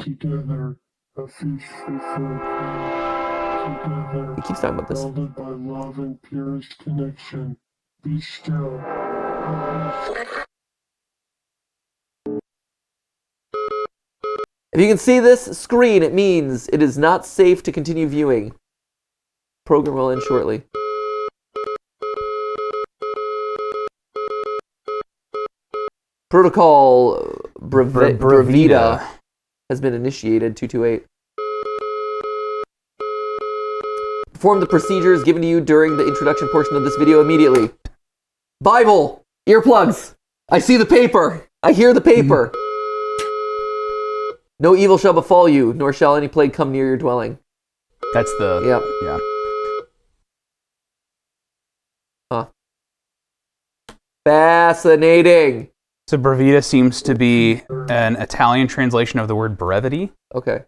Together, a feast before together, He keeps talking about this. welded by love and purest connection. Be still. If you can see this screen, it means it is not safe to continue viewing. Program will end shortly. Protocol Bravida has been initiated, 228. Perform the procedures given to you during the introduction portion of this video immediately. Bible, earplugs. I see the paper. I hear the paper. No evil shall befall you, nor shall any plague come near your dwelling. That's the... Yep. Yeah. Fascinating. So Bravida seems to be an Italian translation of the word brevity. Okay.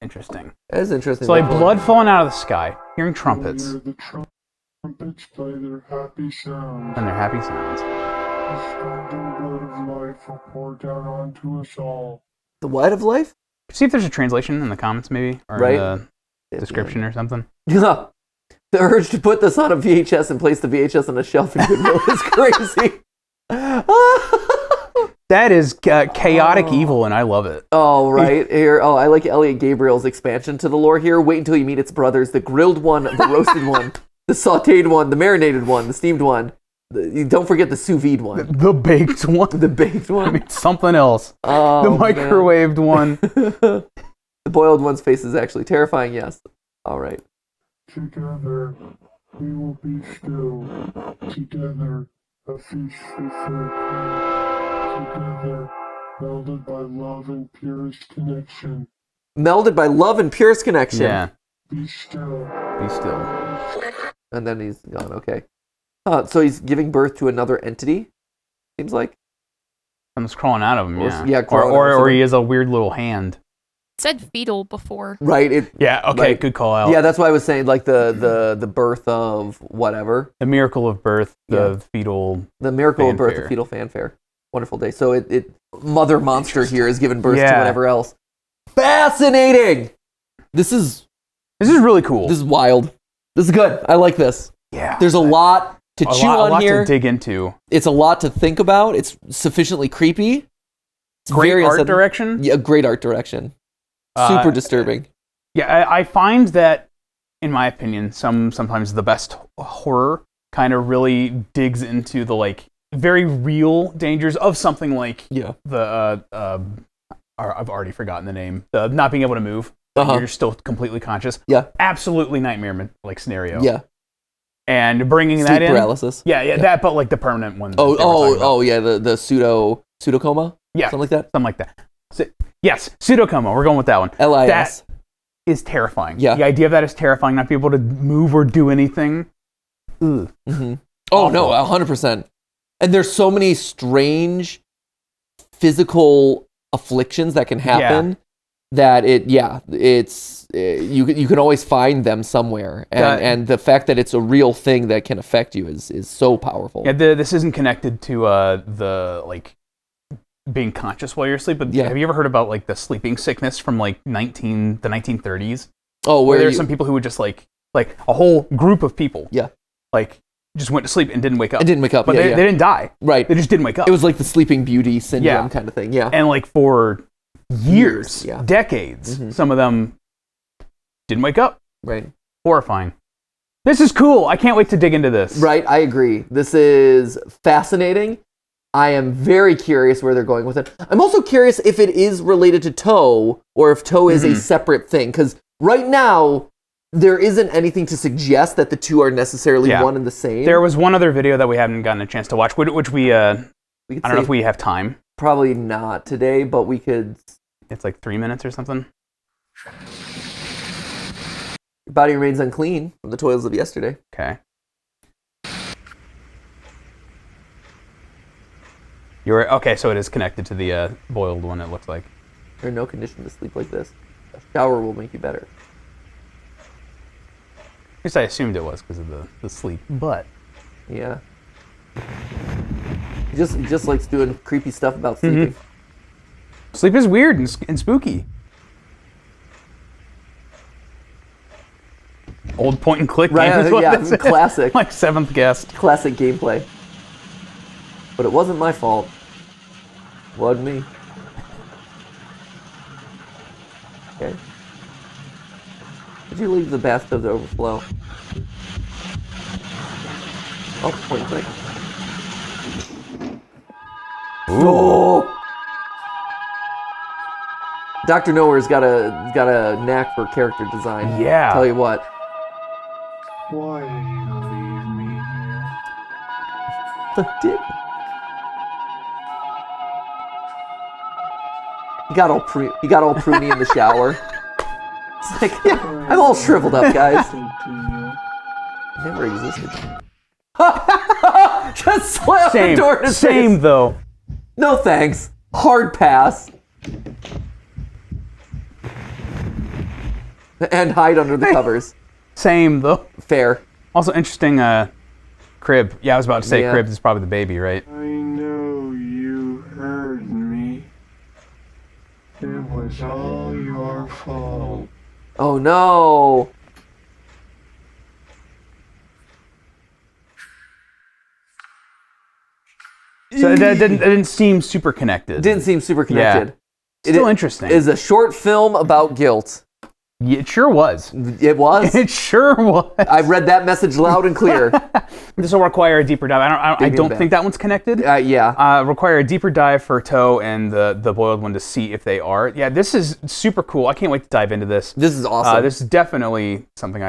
Interesting. That is interesting. So like blood falling out of the sky, hearing trumpets, Hear the trumpets play their happy sounds. and their happy sounds. The standing blood of life will pour down onto us all. The what of life? See if there's a translation in the comments maybe, or Right. in the description or something. Yeah. The urge to put this on a VHS and place the VHS on a shelf in Goodwill is crazy. That is chaotic evil, and I love it. Oh, right. Here. Oh, I like Elliot Gabriel's expansion to the lore here. Wait until you meet its brothers. The grilled one, the roasted one, the sauteed one, the marinated one, the steamed one. Don't forget the sous vide one. The baked one. The baked one. I mean, something else. Oh, The microwaved one. The boiled one's face is actually terrifying, yes. All right. Together, we will be still. Together, a feast before together, melded by love and purest connection. Melded by love and purest connection. Yeah. Be still. Be still. And then he's gone. Okay. So he's giving birth to another entity, seems like. Something's crawling out of him, Or- yeah. yeah, crawling out of or he something. has a weird little hand. It said fetal before. Right. Yeah, okay, Right. good call out. Yeah, that's why I was saying like the birth of whatever. The miracle of birth, the Yeah. fetal... The miracle of birth Fanfare. of fetal fanfare. Wonderful day. So it mother monster here is giving birth to Yeah. whatever else. Fascinating. This is really cool. This is wild. This is good. I like this. Yeah. There's a lot to chew a on lot here. to dig into. It's a lot to think about. It's sufficiently creepy. It's Great very art unsettling. direction. Yeah, great art direction. Super disturbing. Yeah, I find that, in my opinion, sometimes the best horror kind of really digs into the like very real dangers of something like the I've already forgotten the name. The not being able to move. You're still completely conscious. Yeah. Absolutely nightmare like scenario. Yeah. And bringing Sleep that in. paralysis. Yeah, that, but like the permanent one. Oh, yeah, the pseudocoma? Yeah. Something like that? Something like that. Yes, pseudocoma. We're going with that one. LIS. is terrifying. Yeah. The idea of that is terrifying. Not be able to move or do anything. Ugh. Mm-hmm. Oh, no, 100%. And there's so many strange physical afflictions that can happen that you can always find them somewhere. And the fact that it's a real thing that can affect you is so powerful. Yeah, this isn't connected to the like being conscious while you're asleep, but have you ever heard about like the sleeping sickness from like the 1930s? Oh, where there's some people who would just like a whole group of people. Yeah. Like just went to sleep and didn't wake up. But they didn't die. Right. They just didn't wake up. It was like the Sleeping Beauty syndrome kind of thing. Yeah. And like for years, decades, some of them didn't wake up. Right. Horrifying. This is cool. I can't wait to dig into this. Right. I agree. This is fascinating. I am very curious where they're going with it. I'm also curious if it is related to toe or if toe is a separate thing. Because right now, there isn't anything to suggest that the two are necessarily one and the same. There was one other video that we haven't gotten a chance to watch, which we I don't know if we have time. Probably not today, but we could. It's like 3 minutes or something. Your body remains unclean from the toils of yesterday. Okay. Okay, so it is connected to the boiled one, it looks like. You're in no condition to sleep like this. A shower will make you better. At least I assumed it was because of the sleep, but... Yeah. He just likes doing creepy stuff about sleeping. Sleep is weird and spooky. Old point and click game is what this is. Classic. Like Seventh Guest. Classic gameplay. But it wasn't my fault. Wasn't me. Okay. Did you leave the bathtub to overflow? Oh, point and click. Oh! Dr. Nowhere's got a knack for character design. Yeah. Tell you what. Why did you leave me here? Did he got all pruny in the shower. It's like, I'm all shriveled up, guys. Never existed. Just slam the door in his face. Though. No thanks. Hard pass. And hide under the covers. Same though. Fair. Also interesting crib. Yeah, I was about to say crib is probably the baby, right? I know you heard me. It was all your fault. Oh no. So it didn't seem super connected. Didn't seem super connected. Yeah. Still interesting. It is a short film about guilt. Yeah, it sure was. It was? It sure was. I read that message loud and clear. This will require a deeper dive. I don't think that one's connected. Yeah. Require a deeper dive for toe and the boiled one to see if they are. Yeah, this is super cool. I can't wait to dive into this. This is awesome. This is definitely something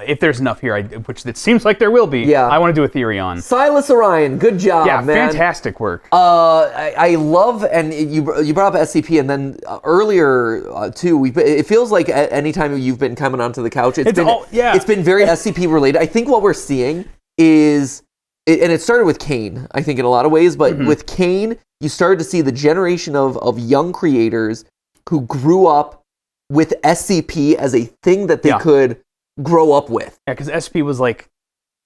if there's enough here, which it seems like there will be, I want to do a theory on. Silas Orion, good job, man. Fantastic work. I love, and you brought up SCP, and then earlier too. It feels like anytime you've been coming onto the couch, it's been very SCP related. I think what we're seeing is, and it started with Kane, I think in a lot of ways, but with Kane, you started to see the generation of young creators who grew up with SCP as a thing that they could grow up with. Yeah, because SCP was like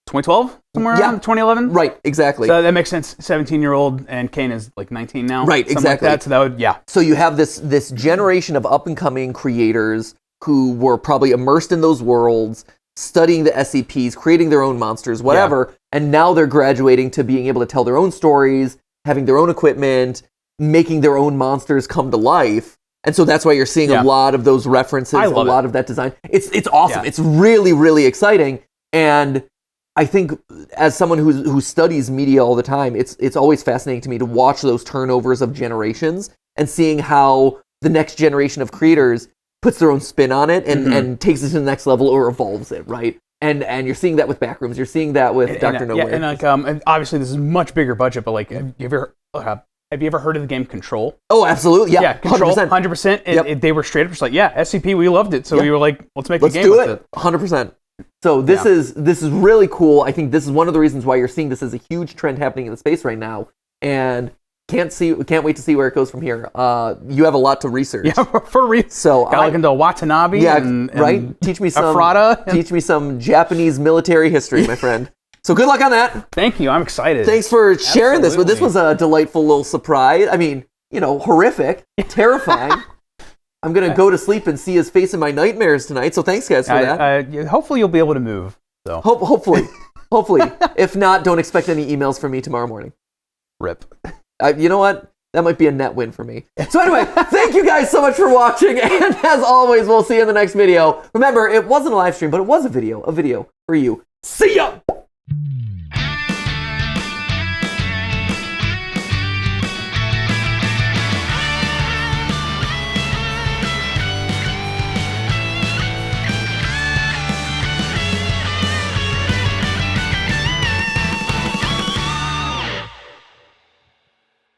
2012, somewhere around 2011. Right, exactly. So that makes sense. 17-year-old and Kane is like 19 now. Right, exactly. Like that. So that would, So you have this generation of up and coming creators who were probably immersed in those worlds, studying the SCPs, creating their own monsters, whatever, and now they're graduating to being able to tell their own stories, having their own equipment, making their own monsters come to life. And so that's why you're seeing a lot of those references, a lot of that design. It's awesome. Yeah. It's really, really exciting. And I think as someone who studies media all the time, it's always fascinating to me to watch those turnovers of generations and seeing how the next generation of creators puts their own spin on it and takes it to the next level or evolves it, right? And you're seeing that with Backrooms. You're seeing that with Dr. Nowhere. Yeah, and obviously this is much bigger budget, but like, have you ever Have you ever heard of the game Control? Oh, absolutely. Yeah, Control, 100%. 100%. Yep. They were straight up just like, yeah, SCP, we loved it. So we were like, let's make a game do with it. 100%. So this is really cool. I think this is one of the reasons why you're seeing this as a huge trend happening in the space right now. And can't wait to see where it goes from here. You have a lot to research. Yeah, for real. So gotta look into Watanabe. Yeah, and right. Teach me some Ephrata. Teach me some Japanese military history, my friend. So good luck on that. Thank you. I'm excited. Thanks for sharing this. But this Absolutely. was a delightful little surprise. I mean, horrific, terrifying. I'm gonna go to sleep and see his face in my nightmares tonight. So thanks, guys, for that. Hopefully you'll be able to move. So Hopefully. If not, don't expect any emails from me tomorrow morning. rip. You know what? That might be a net win for me. So anyway, thank you guys so much for watching. And as always, we'll see you in the next video. Remember, it wasn't a live stream, but it was a video for you. See ya!